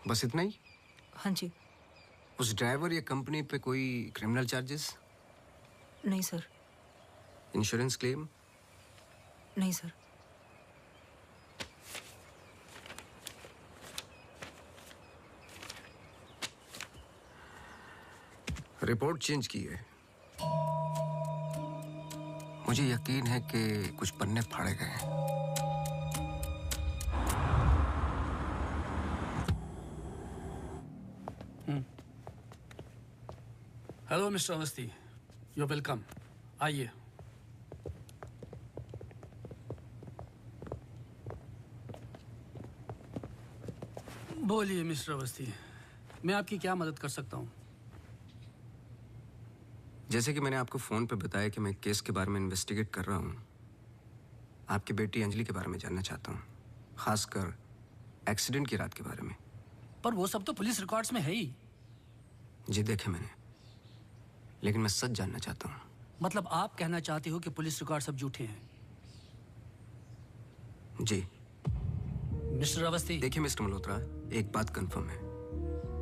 बस इतना ही? हाँ जी। उस ड्राइवर या कंपनी पे कोई क्रिमिनल चार्जेस? नहीं सर। Insurance claim? नहीं सर। रिपोर्ट चेंज की है। मुझे यकीन है कि कुछ पन्ने फाड़े गए हैं। Hello mister Awasthi, you welcome. आइए। बोलिए मिस्टर अवस्थी, मैं आपकी क्या मदद कर सकता हूँ? जैसे कि मैंने आपको फोन पे बताया कि मैं केस के बारे में इन्वेस्टिगेट कर रहा हूँ, आपकी बेटी अंजलि के बारे में जानना चाहता हूँ, खासकर एक्सीडेंट की रात के बारे में। पर वो सब तो पुलिस रिकॉर्ड्स में है ही। जी देखे मैंने, लेकिन मैं सच जानना चाहता हूँ। मतलब आप कहना चाहते हो कि पुलिस रिकॉर्ड सब झूठे हैं? जी। मिस्टर अवस्थी। देखिए मिस्टर मल्होत्रा, एक बात कंफर्म है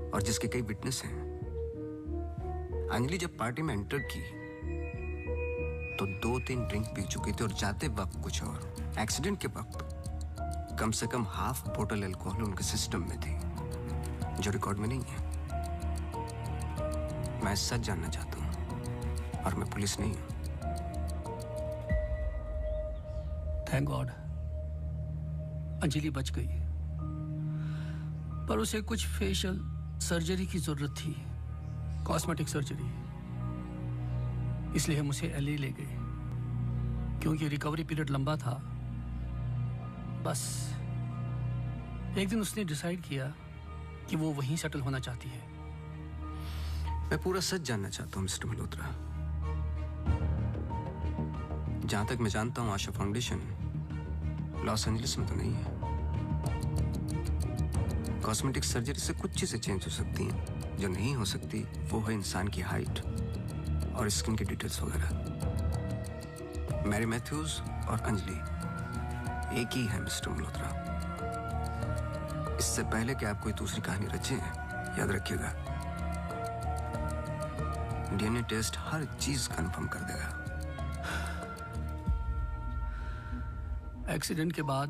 और जिसके कई विटनेस हैं। अंजलि जब पार्टी में एंटर की तो 2-3 ड्रिंक पी चुकी थी और जाते वक्त कुछ और। एक्सीडेंट के वक्त कम से कम हाफ बोतल अल्कोहल उनके सिस्टम में थी, जो रिकॉर्ड में नहीं है। मैं सच जानना चाहता हूँ और मैं पुलिस नहीं हूँ। थैंक गॉड अंजलि बच गई, पर उसे कुछ फेशियल सर्जरी की जरूरत थी, कॉस्मेटिक सर्जरी। इसलिए हम उसे LA ले गए, क्योंकि रिकवरी पीरियड लंबा था। बस एक दिन उसने डिसाइड किया कि वो वहीं सेटल होना चाहती है। मैं पूरा सच जानना चाहता हूँ मिस्टर मल्होत्रा। जहां तक मैं जानता हूँ, आशा फाउंडेशन लॉस एंजलिस में तो नहीं है। कॉस्मेटिक सर्जरी से कुछ चीजें चेंज हो सकती हैं, जो नहीं हो सकती वो है इंसान की हाइट और स्किन की डिटेल्स वगैरह। मैरी मैथ्यूज और अंजलि एक ही है मिस्टर मल्होत्रा। इससे पहले कि आप कोई दूसरी कहानी रचें, याद रखिएगा, DNA टेस्ट हर चीज कंफर्म कर देगा। एक्सीडेंट के बाद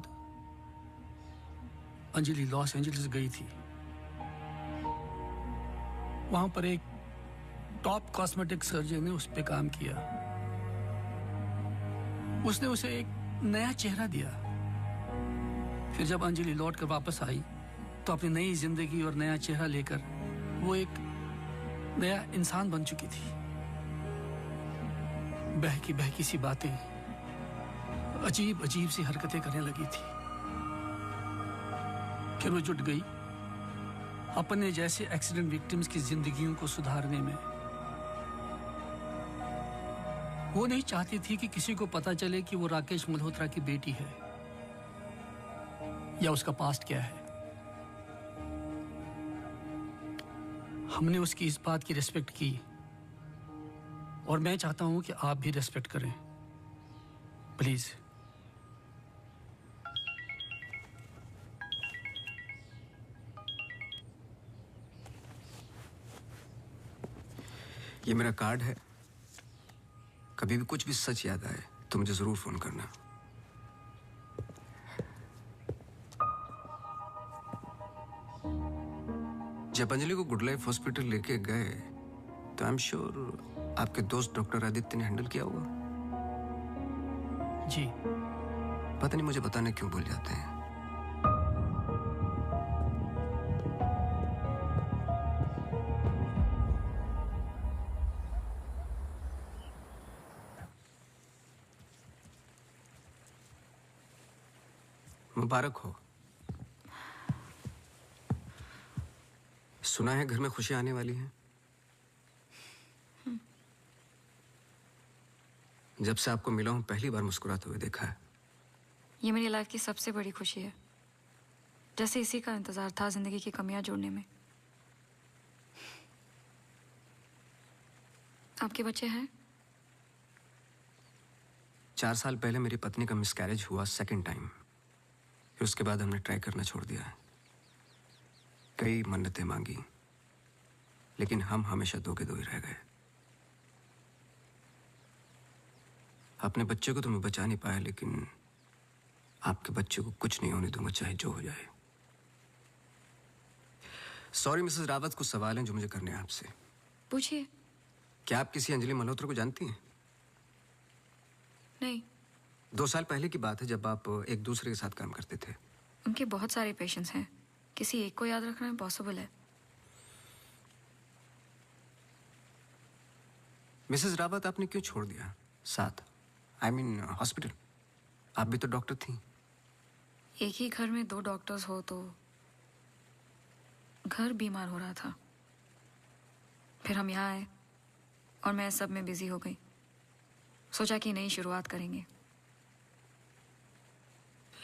अंजलि लॉस एंजलिस गई थी। वहां पर एक टॉप कॉस्मेटिक सर्जन ने उस पर काम किया। उसने उसे एक नया चेहरा दिया। फिर जब अंजलि लौट कर वापस आई तो अपनी नई जिंदगी और नया चेहरा लेकर वो एक नया इंसान बन चुकी थी। बहकी बहकी सी बातें, अजीब अजीब सी हरकतें करने लगी थी। फिर वो जुट गई अपने जैसे एक्सीडेंट विक्टिम्स की जिंदगियों को सुधारने में। वो नहीं चाहती थी कि किसी को पता चले कि वो राकेश मल्होत्रा की बेटी है या उसका पास्ट क्या है। हमने उसकी इस बात की रिस्पेक्ट की और मैं चाहता हूं कि आप भी रिस्पेक्ट करें, प्लीज। ये मेरा कार्ड है, कभी भी कुछ भी सच याद आए तो मुझे जरूर फोन करना। जब अंजलि को गुड लाइफ हॉस्पिटल लेके गए तो आई एम श्योर आपके दोस्त डॉक्टर आदित्य ने हैंडल किया होगा। जी। पता नहीं मुझे बताने क्यों भूल जाते हैं। मुबारक हो। सुना है घर में खुशियां आने वाली हैं। जब से आपको मिला हूं पहली बार मुस्कुराते हुए देखा है। ये मेरी लाइफ की सबसे बड़ी खुशी है। जैसे इसी का इंतजार था जिंदगी की कमियां जोड़ने में। आपके बच्चे हैं? 4 साल पहले मेरी पत्नी का मिसकैरेज हुआ सेकंड टाइम। फिर उसके बाद हमने ट्राई करना छोड़ दिया है। कई मन्नतें मांगी, लेकिन हम हमेशा दो के दो ही रह गए। अपने बच्चे को तो मैं बचा नहीं पाया, लेकिन आपके बच्चे को कुछ नहीं होने दूंगा, चाहे जो हो जाए। सॉरी मिसेस रावत, कुछ सवाल हैं जो मुझे करने हैं आपसे। पूछिए। क्या आप किसी अंजलि मल्होत्रा को जानती हैं? नहीं। 2 साल पहले की बात है जब आप एक दूसरे के साथ काम करते थे। उनके बहुत सारे पेशेंट्स हैं, किसी एक को याद रखना इम्पॉसिबल है। मिसेस रावत, आपने क्यों छोड़ दिया साथ? I mean hospital. आप भी तो डॉक्टर थी। एक ही घर में 2 डॉक्टर्स हो तो घर बीमार हो रहा था। फिर हम यहाँ आए और मैं सब में बिजी हो गई। सोचा कि नई शुरुआत करेंगे,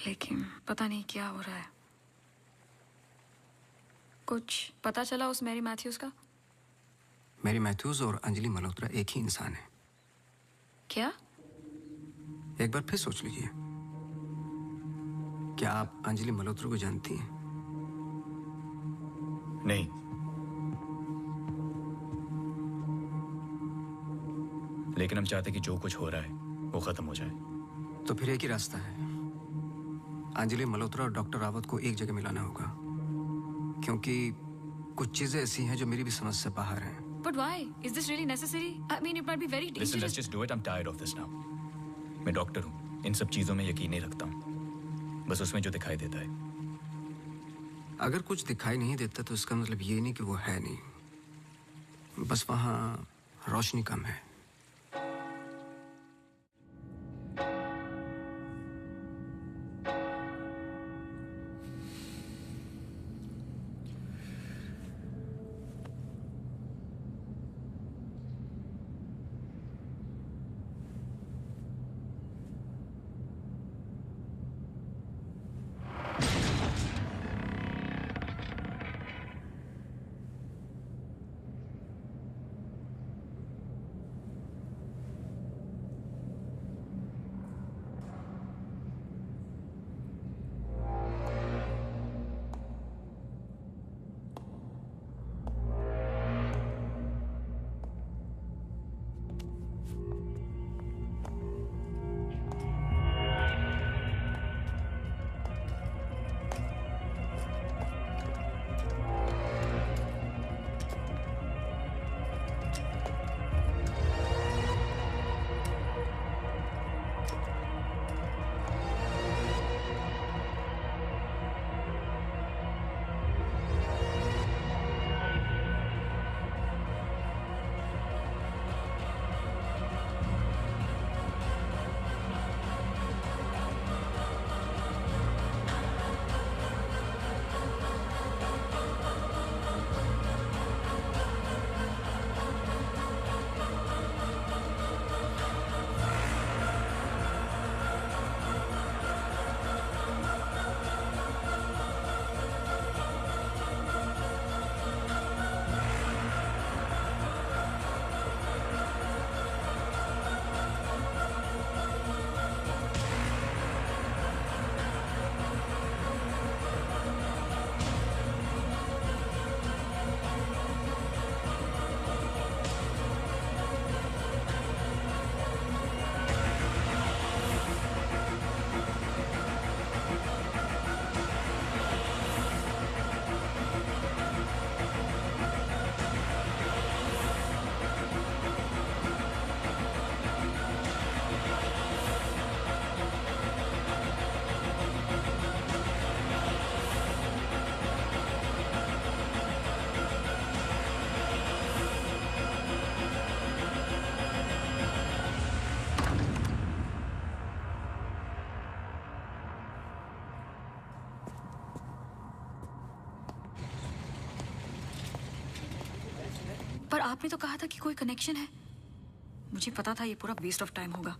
लेकिन पता नहीं क्या हो रहा है। कुछ पता चला उस मैरी मैथ्यूज का? मैरी मैथ्यूज और अंजलि मल्होत्रा एक ही इंसान है। क्या? एक बार फिर सोच लीजिए। क्या आप अंजलि मल्होत्रा को जानती हैं? नहीं। लेकिन हम चाहते कि जो कुछ हो रहा है वो खत्म हो जाए। तो फिर एक ही रास्ता है। अंजलि मल्होत्रा और डॉक्टर रावत को एक जगह मिलाना होगा, क्योंकि कुछ चीजें ऐसी हैं जो मेरी भी समझ से बाहर हैं। But why? Is this really necessary? I mean, it might be very dangerous. Listen, let's just do it. I'm tired of this now. मैं डॉक्टर हूँ, इन सब चीजों में यकीन नहीं रखता हूँ। बस उसमें जो दिखाई देता है। अगर कुछ दिखाई नहीं देता तो इसका मतलब ये नहीं कि वो है नहीं, बस वहाँ रोशनी कम है। पर आपने तो कहा था कि कोई कनेक्शन है। मुझे पता था ये पूरा वेस्ट ऑफ टाइम होगा।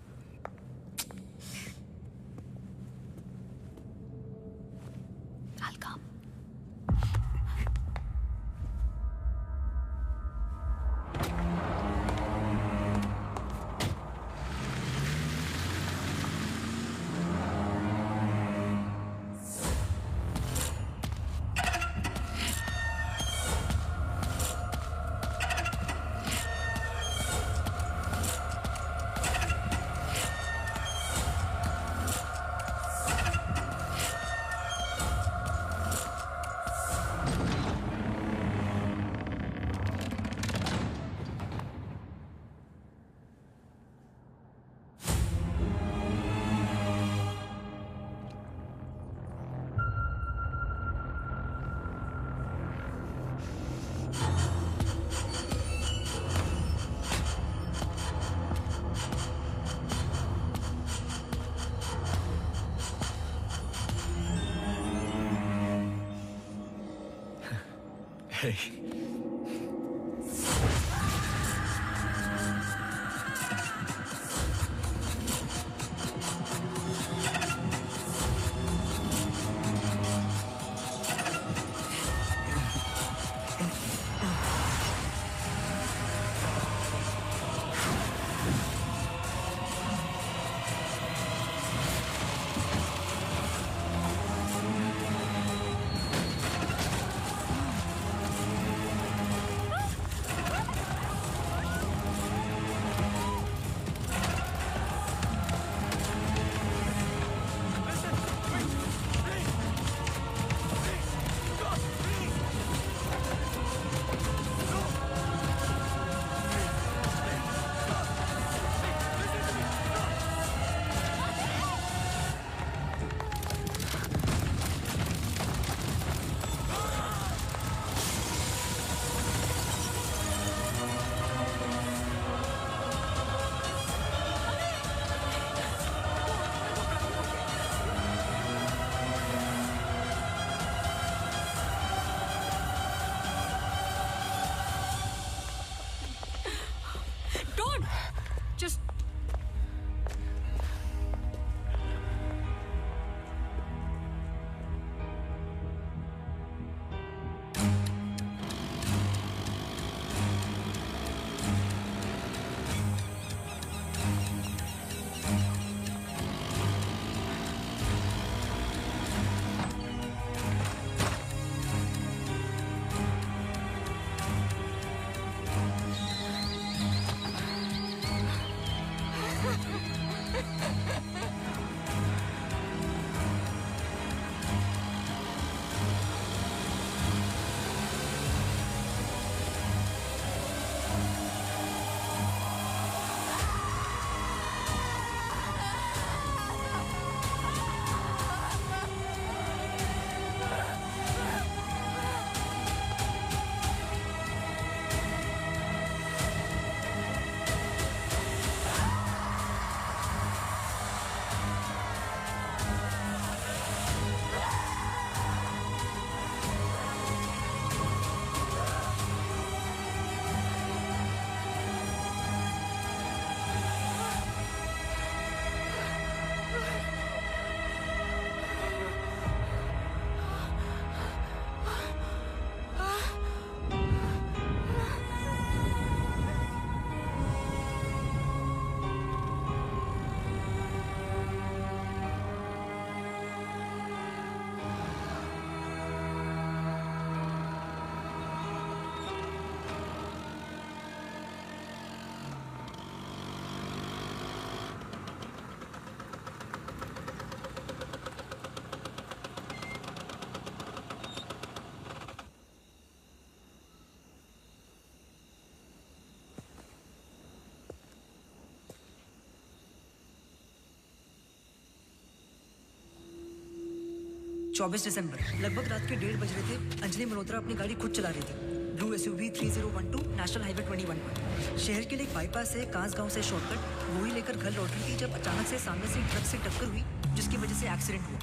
चौबीस दिसंबर लगभग रात के 1:30 बज रहे थे। अंजलि मल्होत्रा अपनी गाड़ी खुद चला रही थी। ब्लू SUV 3012 नेशनल हाईवे 21 पर। शहर के लिए एक बाईपास है कांस गांव से शॉर्टकट वही लेकर घर लौट रही थी जब अचानक से सामने से ट्रक से टक्कर हुई जिसकी वजह से एक्सीडेंट हुआ।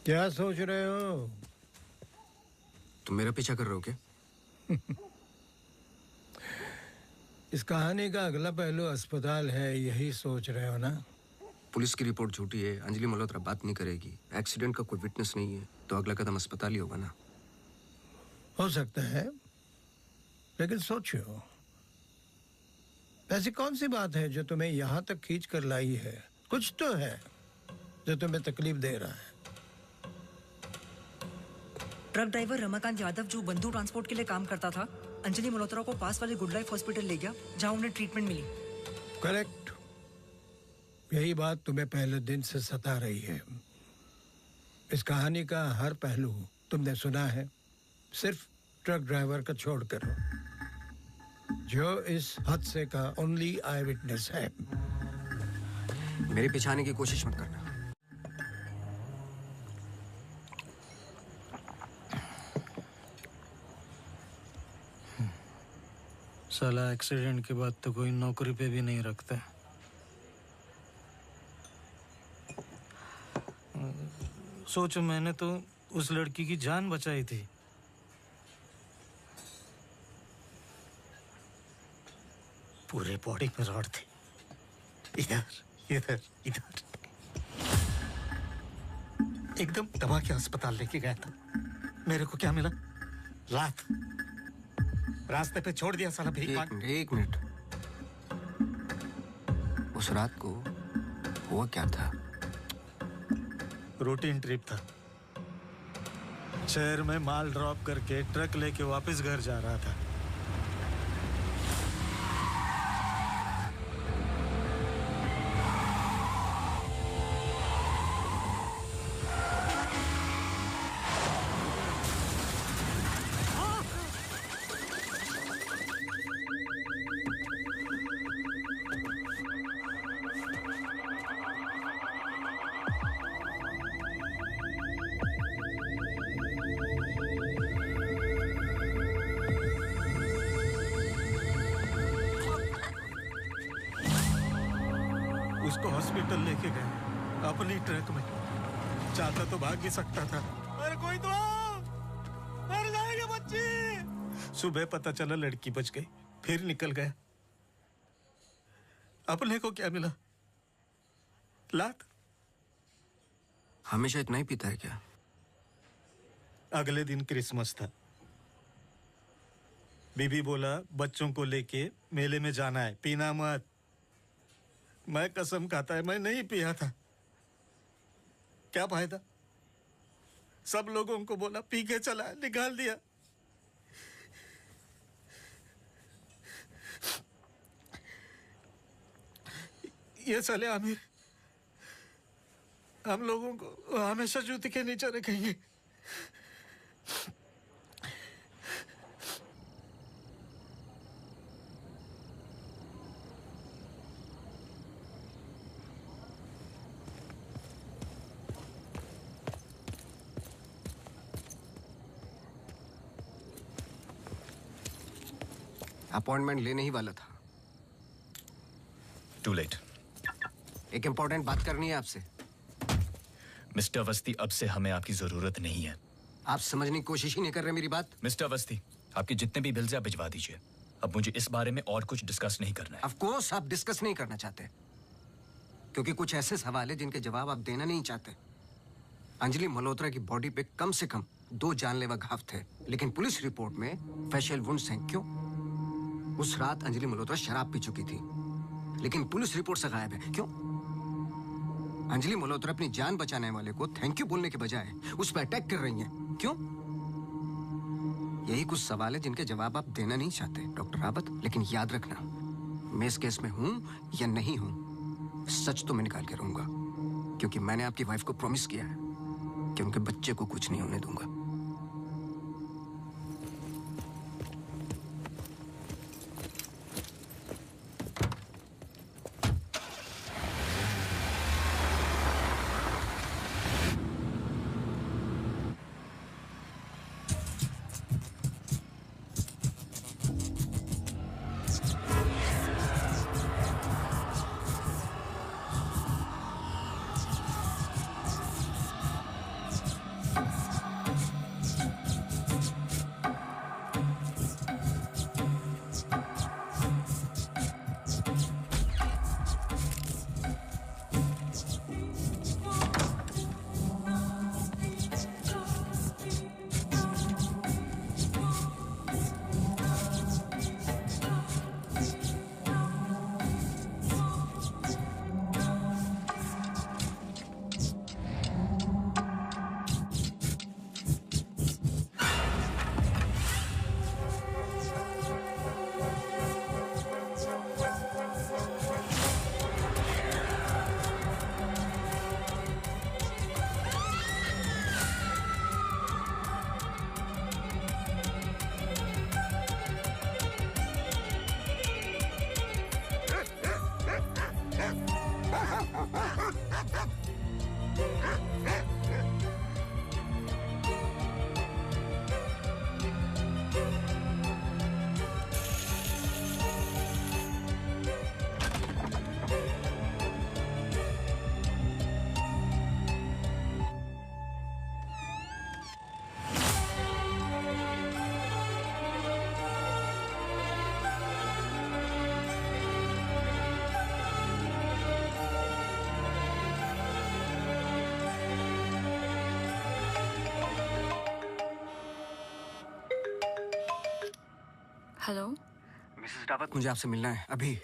क्या सोच रहे हो? तुम मेरा पीछा कर रहे हो क्या? इस कहानी का अगला पहलू अस्पताल है, यही सोच रहे हो ना? पुलिस की रिपोर्ट झूठी है, अंजलि मल्होत्रा बात नहीं करेगी, एक्सीडेंट का कोई विटनेस नहीं है, तो अगला कदम अस्पताल ही होगा ना। हो सकता है, लेकिन सोचो, ऐसी कौन सी बात है जो तुम्हें यहां तक खींच कर लाई है? कुछ तो है जो तुम्हें तकलीफ दे रहा है। ट्रक ड्राइवर रमाकांत यादव जो बंधु ट्रांसपोर्ट के लिए काम करता था, अंजलि मल्होत्रा को पास वाले गुड लाइफ हॉस्पिटल ले गया जहां उन्हें ट्रीटमेंट मिली। करेक्ट। यही बात तुम्हें पहले दिन से सता रही है। इस कहानी का हर पहलू तुमने सुना है, सिर्फ ट्रक ड्राइवर का छोड़कर, जो इस हादसे का ओनली आई विटनेस है। मेरे पीछे आने की कोशिश मत करना। साला एक्सीडेंट के बाद तो कोई नौकरी पे भी नहीं रखता। सोचो, मैंने तो उस लड़की की जान बचाई थी। पूरे बॉडी में रॉड थे, इधर इधर इधर। एकदम दबा के अस्पताल लेके गया था। मेरे को क्या मिला? लात। रास्ते पे छोड़ दिया साला भीख मांग। एक मिनट। उस रात को हुआ क्या था? रूटीन ट्रिप था। शहर में माल ड्रॉप करके ट्रक लेके वापस घर जा रहा था। उसको हॉस्पिटल लेके गए अपनी ट्रक में। चाहता तो भाग भी सकता था। अरे कोई तो आओ! मर जाएगी बच्ची। सुबह पता चला लड़की बच गई, फिर निकल गया। अपने को क्या मिला? लात। हमेशा इतना ही पीता है क्या? अगले दिन क्रिसमस था। बीबी बोला बच्चों को लेके मेले में जाना है, पीना मत। मैं कसम खाता है मैं नहीं पिया था। क्या फायदा? सब लोगों को बोला पी के चला, निकाल दिया। ये साले आमिर हम लोगों को हमेशा जूते के नीचे रखेंगे। अपॉइंटमेंट लेने ही वाला था। To late. एक इंपॉर्टेंट बात करनी है आपसे। मिस्टर अवस्थी, अब से हमें आपकी जरूरत नहीं है। आप समझने की कोशिश ही नहीं कर रहे मेरी बात। मिस्टर अवस्थी, आपके जितने भी बिल्स आप भिजवा दीजिए। अब मुझे इस बारे में और कुछ डिस्कस नहीं करना है। ऑफ कोर्स आप डिस्कस नहीं करना चाहते, क्योंकि कुछ ऐसे सवाल है जिनके जवाब आप देना नहीं चाहते। अंजलि मल्होत्रा की बॉडी पे कम से कम 2 जानलेवा घाव थे, लेकिन पुलिस रिपोर्ट में फेशियल वुंड्स हैं। क्यों? उस रात अंजलि मल्होत्रा शराब पी चुकी थी, लेकिन पुलिस रिपोर्ट से गायब है। क्यों? अंजलि मल्होत्रा अपनी जान बचाने वाले को थैंक यू बोलने के बजाय उस पर अटैक कर रही हैं। क्यों? यही कुछ सवाल है जिनके जवाब आप देना नहीं चाहते डॉक्टर रावत। लेकिन याद रखना, मैं इस केस में हूं या नहीं हूं, सच तो मैं निकाल के रहूंगा, क्योंकि मैंने आपकी वाइफ को प्रॉमिस किया है कि उनके बच्चे को कुछ नहीं होने दूंगा। हेलो मिसेस रावत, मुझे आपसे मिलना है अभी।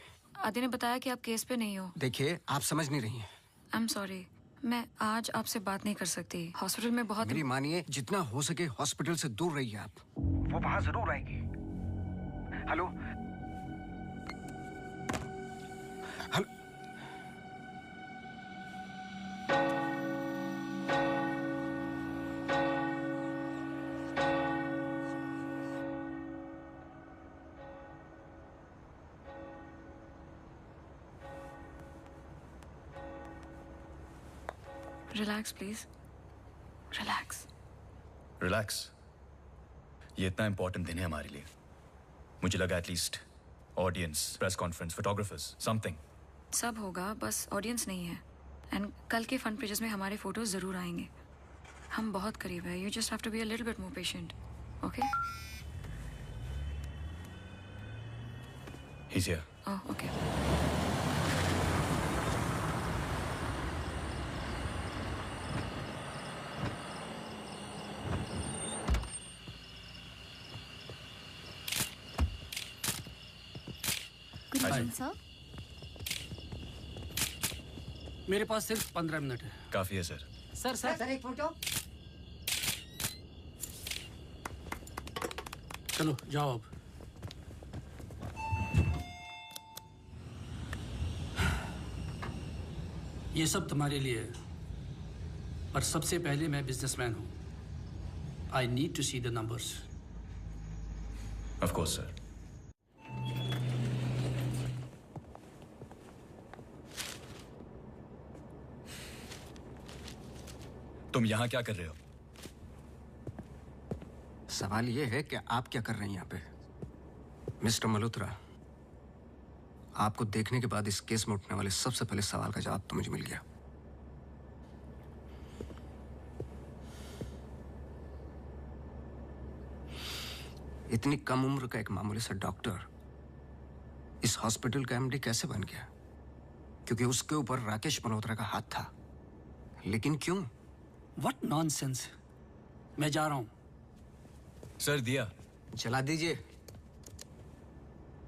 आदि ने बताया कि आप केस पे नहीं हो। देखिए, आप समझ नहीं रही हैं। आई एम सॉरी, मैं आज आपसे बात नहीं कर सकती। हॉस्पिटल में बहुत मेरी मानिए, जितना हो सके हॉस्पिटल से दूर रहिए आप। वो वहां जरूर आएगी। Hello hello. Relax please, relax. Relax? ये इतना इंपॉर्टेंट दिन है हमारे लिए। मुझे लगा at least audience, press conference, photographers, something. सब होगा, बस ऑडियंस नहीं है। एंड कल के फ्रंट पेजेस में हमारे फोटोज जरूर आएंगे। हम बहुत करीब है। You just have to be a little bit more patient, okay? He's here. Oh, okay. Good morning sir. मेरे पास सिर्फ 15 मिनट है। काफी है सर। सर एक फोटो। चलो जाओ अब। ये सब तुम्हारे लिए है, पर सबसे पहले मैं बिजनेसमैन हूं। I need to see the numbers. Of course sir. तुम यहां क्या कर रहे हो? सवाल यह है कि आप क्या कर रहे हैं यहाँ पे? मिस्टर मल्होत्रा, आपको देखने के बाद इस केस में उठने वाले सबसे पहले सवाल का जवाब तो मुझे मिल गया। इतनी कम उम्र का एक मामूली सा डॉक्टर इस हॉस्पिटल का एमडी कैसे बन गया? क्योंकि उसके ऊपर राकेश मल्होत्रा का हाथ था। लेकिन क्यों? What nonsense. मैं जा रहा हूं। सर दिया जला दीजिए,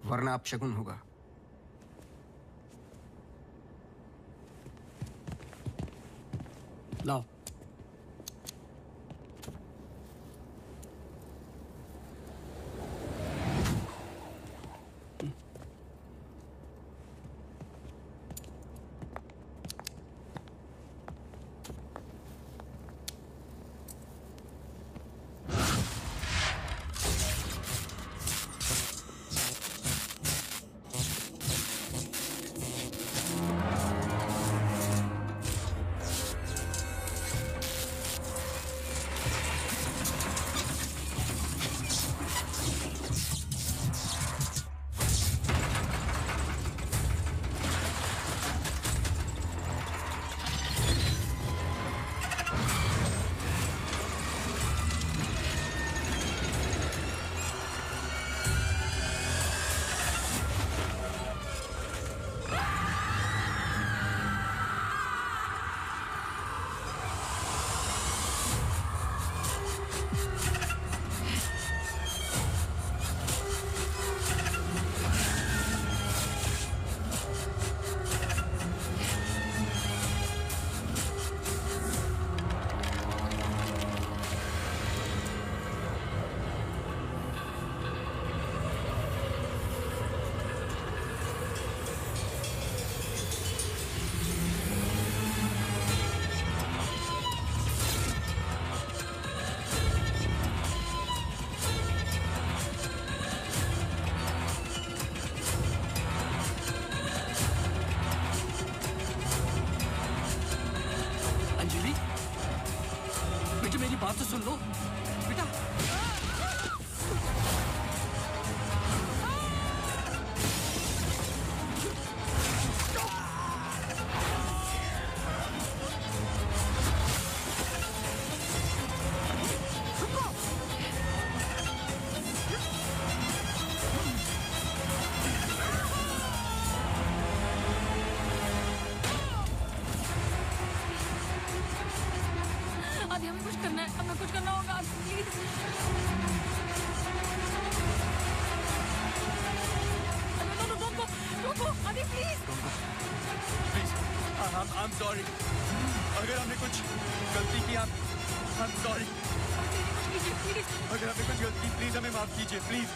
वरना अपशगुन होगा। लाओ। बात तो सुन लो बेटा। आदि हमें कुछ करना है, हमें कुछ करना होगा प्लीज। रोको अभी प्लीज प्लीज I'm sorry अगर हमने कुछ गलती की I'm sorry अगर हमने कुछ गलती की प्लीज हमें माफ कीजिए प्लीज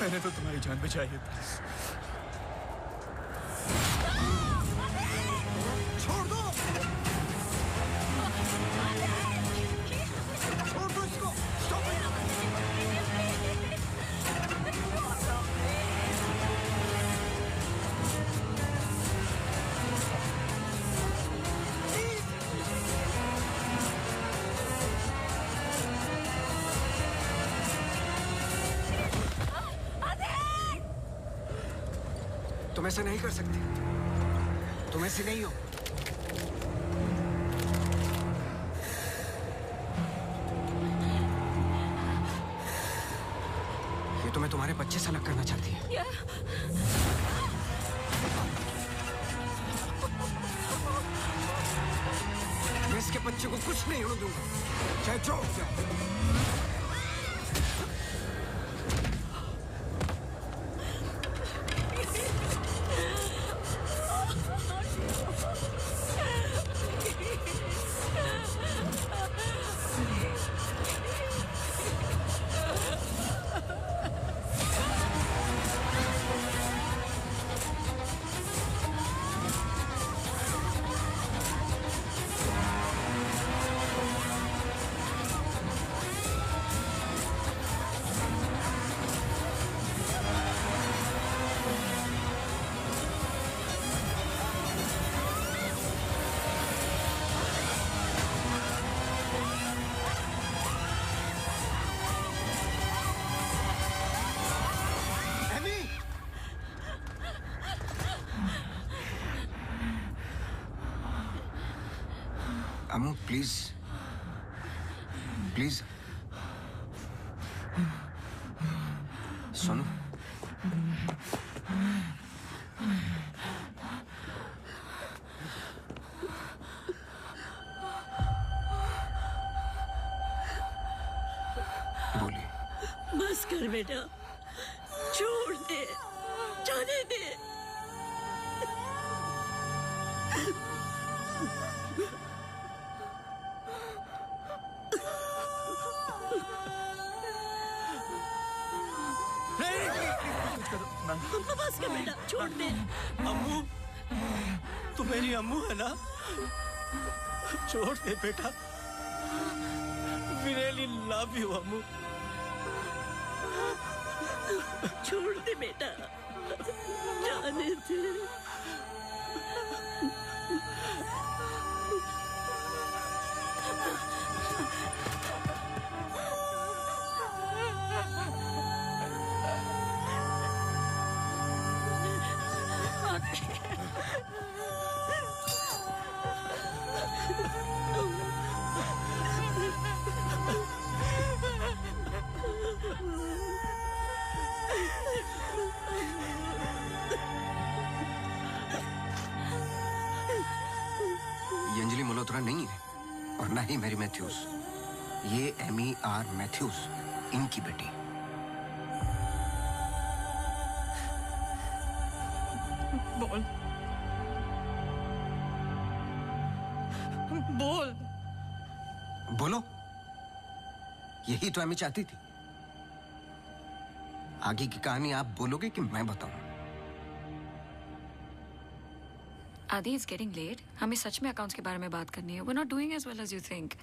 मैंने तो तुम्हारी जान बचाई है प्लीज छोड़ दो इसको तुम ऐसे नहीं कर सकते तुम ऐसे नहीं हो ये तुम्हें तुम्हारे बच्चे से अलग करना चाहती है मैं इसके बच्चे को कुछ नहीं होने दूंगा चाहे जो हो जाए अम्मू प्लीज प्लीज सुनो बोलिए बस कर बेटा छोड़ दे जाने दे बस कर बेटा छोड़ दे अम्मू तू मेरी अम्मू है ना छोड़ दे बेटा We really love you अम्मू छोड़ दे बेटा जाने दे ये अंजलि मल्होत्रा नहीं है और ना ही मैरी मैथ्यूज ये एमी आर मैथ्यूज इनकी बेटी बोल बोल बोलो यही तो एमी चाहती थी आगे की कहानी आप बोलोगे कि मैं बताऊं आदि इज गेटिंग लेट हमें सच में अकाउंट्स के बारे में बात करनी है we are not doing as well as you think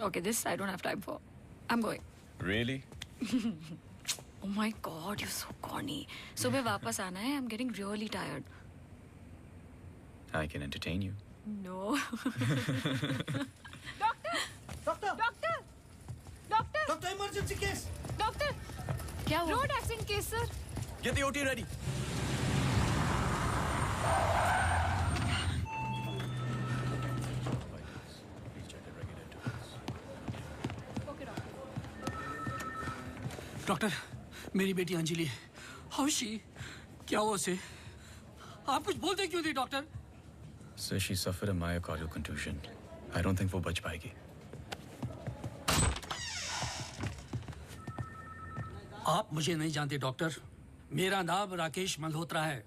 okay this I don't have time for I am going really Oh my God, you're so corny. सुबह वापस आना है. I'm getting really tired. I can entertain you. No. Doctor emergency case doctor क्या हुआ? Road accident case sir Get the OT ready. Doctor मेरी बेटी Anjali how she क्या हुआ उसे आप कुछ बोलते क्यों नहीं doctor Sir, she suffered a myocardial contusion. I don't think वो बच पाएगी. आप मुझे नहीं जानते डॉक्टर। मेरा नाम राकेश मल्होत्रा है।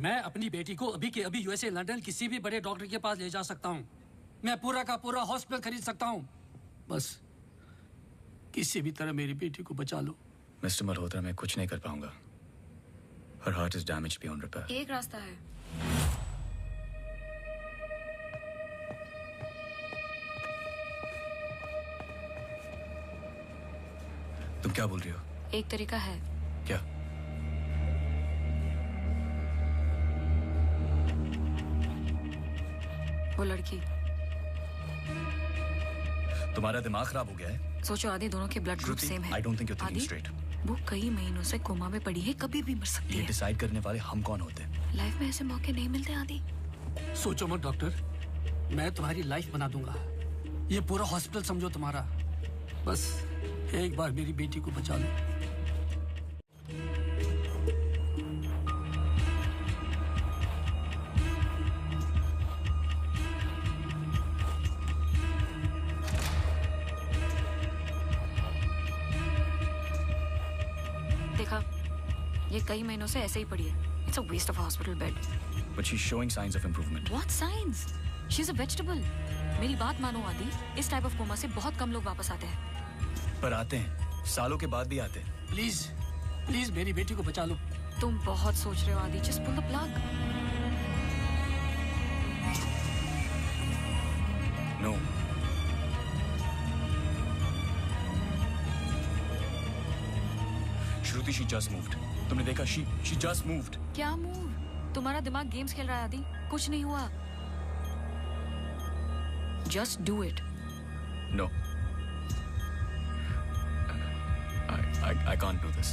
मैं अपनी बेटी को अभी के अभी यूएसए लंदन किसी भी बड़े डॉक्टर के पास ले जा सकता हूँ। मैं पूरा का पूरा हॉस्पिटल खरीद सकता हूँ। बस किसी भी तरह मेरी बेटी को बचा लो। मिस्टर मल्होत्रा, मैं कुछ नहीं कर पाऊंगा। Her heart is damaged beyond repair. एक रास्ता है। तुम क्या बोल रही हो? एक तरीका है। क्या? वो लड़की। तुम्हारा दिमाग खराब हो गया है? सोचो आदि, दोनों के ब्लड ग्रुप सेम है। I don't think you're thinking straight. वो कई महीनों से कोमा में पड़ी है, कभी भी मर सकती ये है। डिसाइड करने वाले हम कौन होते हैं? लाइफ में ऐसे मौके नहीं मिलते आदि। सोचो मत डॉक्टर, मैं तुम्हारी लाइफ बना दूंगा। ये पूरा हॉस्पिटल समझो तुम्हारा। बस एक बार मेरी बेटी को बचा लो। देखा, ये कई महीनों से ऐसे ही पड़ी है। It's a waste of a hospital bed. But she's showing signs of improvement. What signs? She's a vegetable. मेरी बात मानो आदि, इस टाइप ऑफ कोमा से बहुत कम लोग वापस आते हैं। पर आते हैं, सालों के बाद भी आते हैं। प्लीज प्लीज मेरी बेटी को बचा लो। तुम बहुत सोच रहे हो आदि। Just pull the plug. No. Shruti, she just moved. तुमने देखा? She just moved. क्या मूव? तुम्हारा दिमाग गेम्स खेल रहा है आदि। कुछ नहीं हुआ। Just do it. No. I can't do this.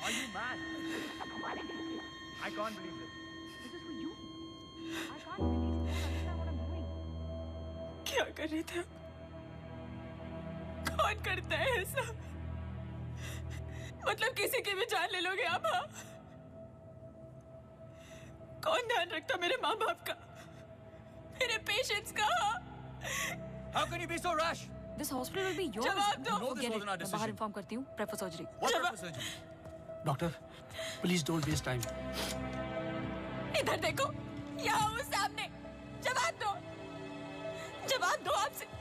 Are you mad? I can't believe this. This is for you. I can't believe you don't understand what I'm doing. क्या कर रहे थे? कौन करता है ऐसा? मतलब किसी की भी जान ले लोगे आप? हाँ? कौन ध्यान रखता मेरे माँ बाप का, मेरे पेशेंट्स का? How can you be so rash? This hospital will be yours. जवाब दो। No, this wasn't our मैं decision. बाहर इन्फॉर्म करती हूँ। Prefer surgery. What type of surgery? Doctor please don't waste time. इधर देखो, यहाँ वो सामने। जवाब दो, जवाब दो आपसे।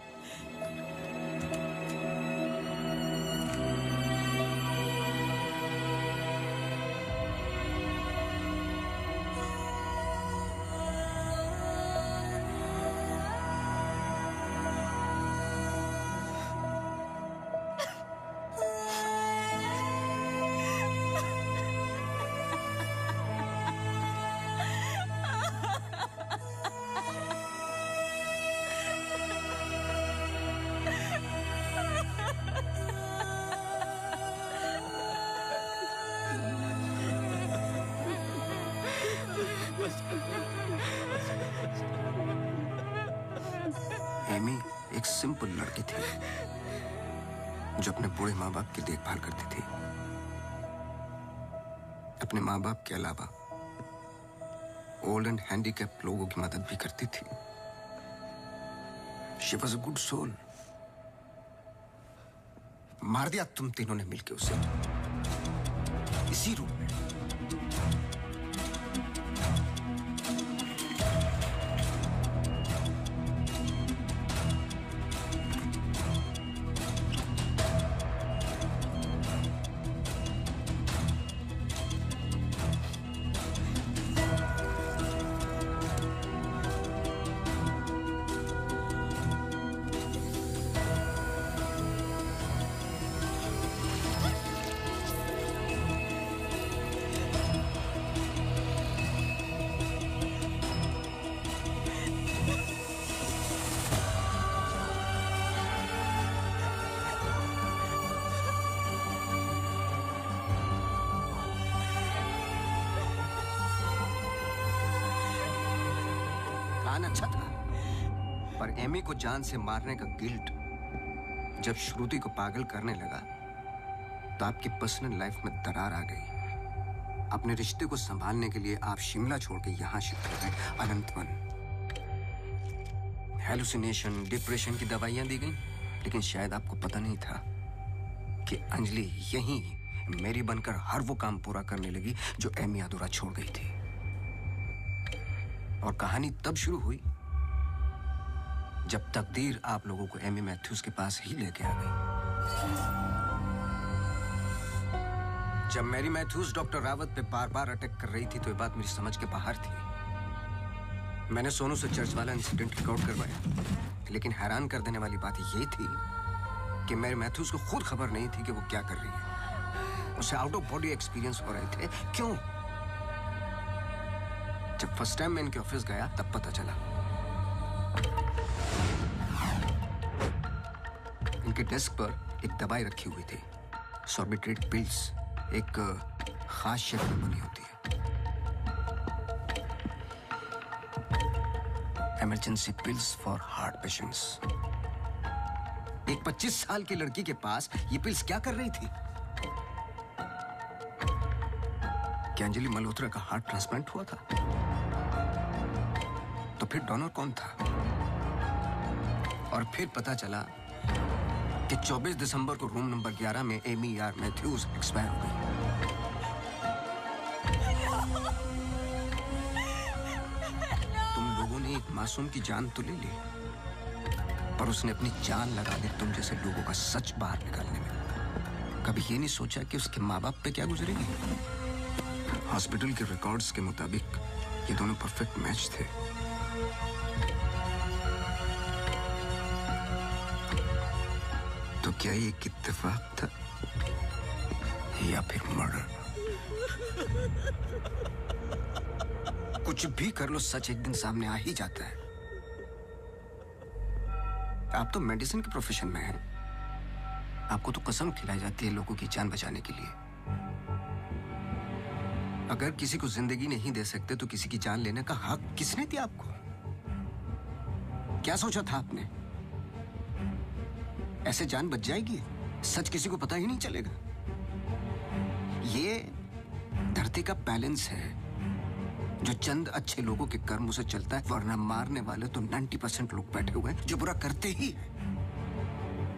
एमी एक सिंपल लड़की थी जो अपने बूढ़े माँ बाप की देखभाल करती थी। अपने माँ बाप के अलावा ओल्ड एंड हैंडीकैप लोगों की मदद भी करती थी। She was a good soul. मार दिया तुम तीनों ने मिलकर उसे इसी रूम में। प्लान अच्छा था, पर एमी को जान से मारने का गिल्ट जब श्रुति को पागल करने लगा तो आपकी पर्सनल लाइफ में दरार आ गई। अपने रिश्ते को संभालने के लिए आप शिमला छोड़ के यहां शिफ्ट हो गए, अनंतवन। हेलुसिनेशन, डिप्रेशन की दवाइयां दी गई, लेकिन शायद आपको पता नहीं था कि अंजलि यहीं मेरी बनकर हर वो काम पूरा करने लगी जो एमी अधूरा छोड़ गई थी। और कहानी तब शुरू हुई जब तकदीर आप लोगों को एमी मैथ्यूज के पास ही लेके आ गई। जब मैरी मैथ्यूज डॉक्टर रावत पे बार बार अटैक कर रही थी तो ये बात मेरी समझ के बाहर थी। मैंने सोनू से चर्च वाला इंसिडेंट रिकॉर्ड करवाया, लेकिन हैरान कर देने वाली बात ये थी कि मैरी मैथ्यूज को खुद खबर नहीं थी कि वो क्या कर रही है। उसे आउट ऑफ बॉडी एक्सपीरियंस हो रहे थे। क्यों? जब फर्स्ट टाइम मैं इनके ऑफिस गया तब पता चला। इनके डेस्क पर एक दवाई रखी हुई थी, सॉर्बिट्रेट पिल्स, एक खास शेप में बनी होती है। Emergency pills for heart patients. एक 25 साल की लड़की के पास ये पिल्स क्या कर रही थी? क्या अंजलि मल्होत्रा का हार्ट ट्रांसप्लांट हुआ था? तो फिर डोनर कौन था? और फिर पता चला कि 24 दिसंबर को रूम नंबर 11 में एमी आर मैथ्यूज एक्सपायर हो गई। तुम लोगों ने एक मासूम की जान तो ले ली, पर उसने अपनी जान लगा दी तुम जैसे लोगों का सच बाहर निकालने में। कभी ये नहीं सोचा कि उसके माँ बाप पे क्या गुजरेगी? हॉस्पिटल के रिकॉर्ड्स के मुताबिक ये दोनों परफेक्ट मैच थे। तो क्या ये एक इत्तेफाक था या फिर मर्डर? कुछ भी कर लो, सच एक दिन सामने आ ही जाता है। आप तो मेडिसिन के प्रोफेशन में हैं। आपको तो कसम खिलाई जाती है लोगों की जान बचाने के लिए। अगर किसी को जिंदगी नहीं दे सकते तो किसी की जान लेने का हक किसने दिया आपको? क्या सोचा था आपने? ऐसे जान बच जाएगी? सच किसी को पता ही नहीं चलेगा। ये धरती का बैलेंस है जो चंद अच्छे लोगों के कर्मों से चलता है, वरना मारने वाले तो 90% लोग बैठे हुए हैं जो बुरा करते ही हैं।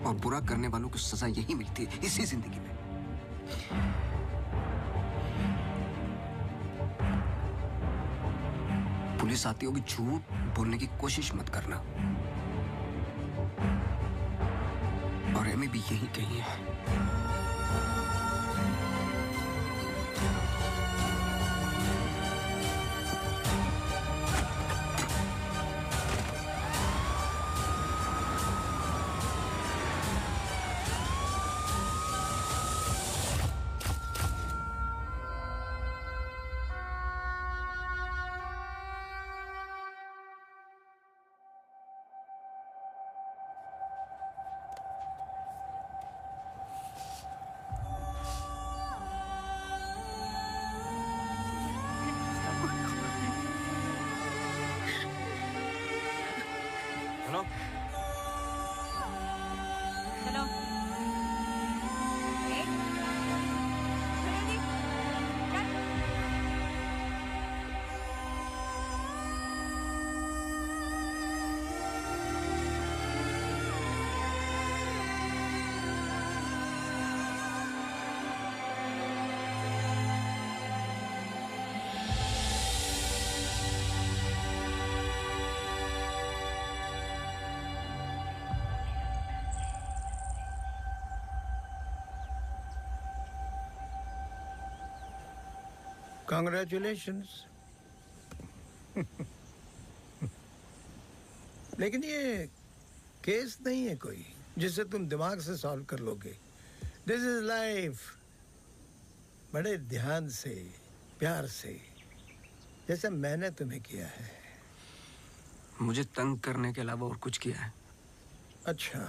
और बुरा करने वालों को सजा यही मिलती है इसी जिंदगी में। पुलिस आती होगी, झूठ बोलने की कोशिश मत करना। और एमी भी यही कही है। हेलो चलो। Congratulations. लेकिन ये केस नहीं है कोई जिसे तुम दिमाग से सॉल्व कर लोगे। This is life. बड़े ध्यान से, प्यार से, जैसे मैंने तुम्हें किया है। मुझे तंग करने के अलावा और कुछ किया है? अच्छा,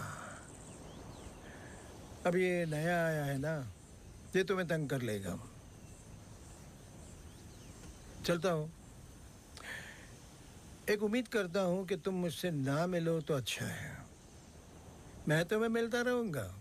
अब ये नया आया है ना, ये तुम्हें तंग कर लेगा। चलता हूँ। एक उम्मीद करता हूं कि तुम मुझसे ना मिलो तो अच्छा है। मैं तुम्हें मिलता रहूंगा।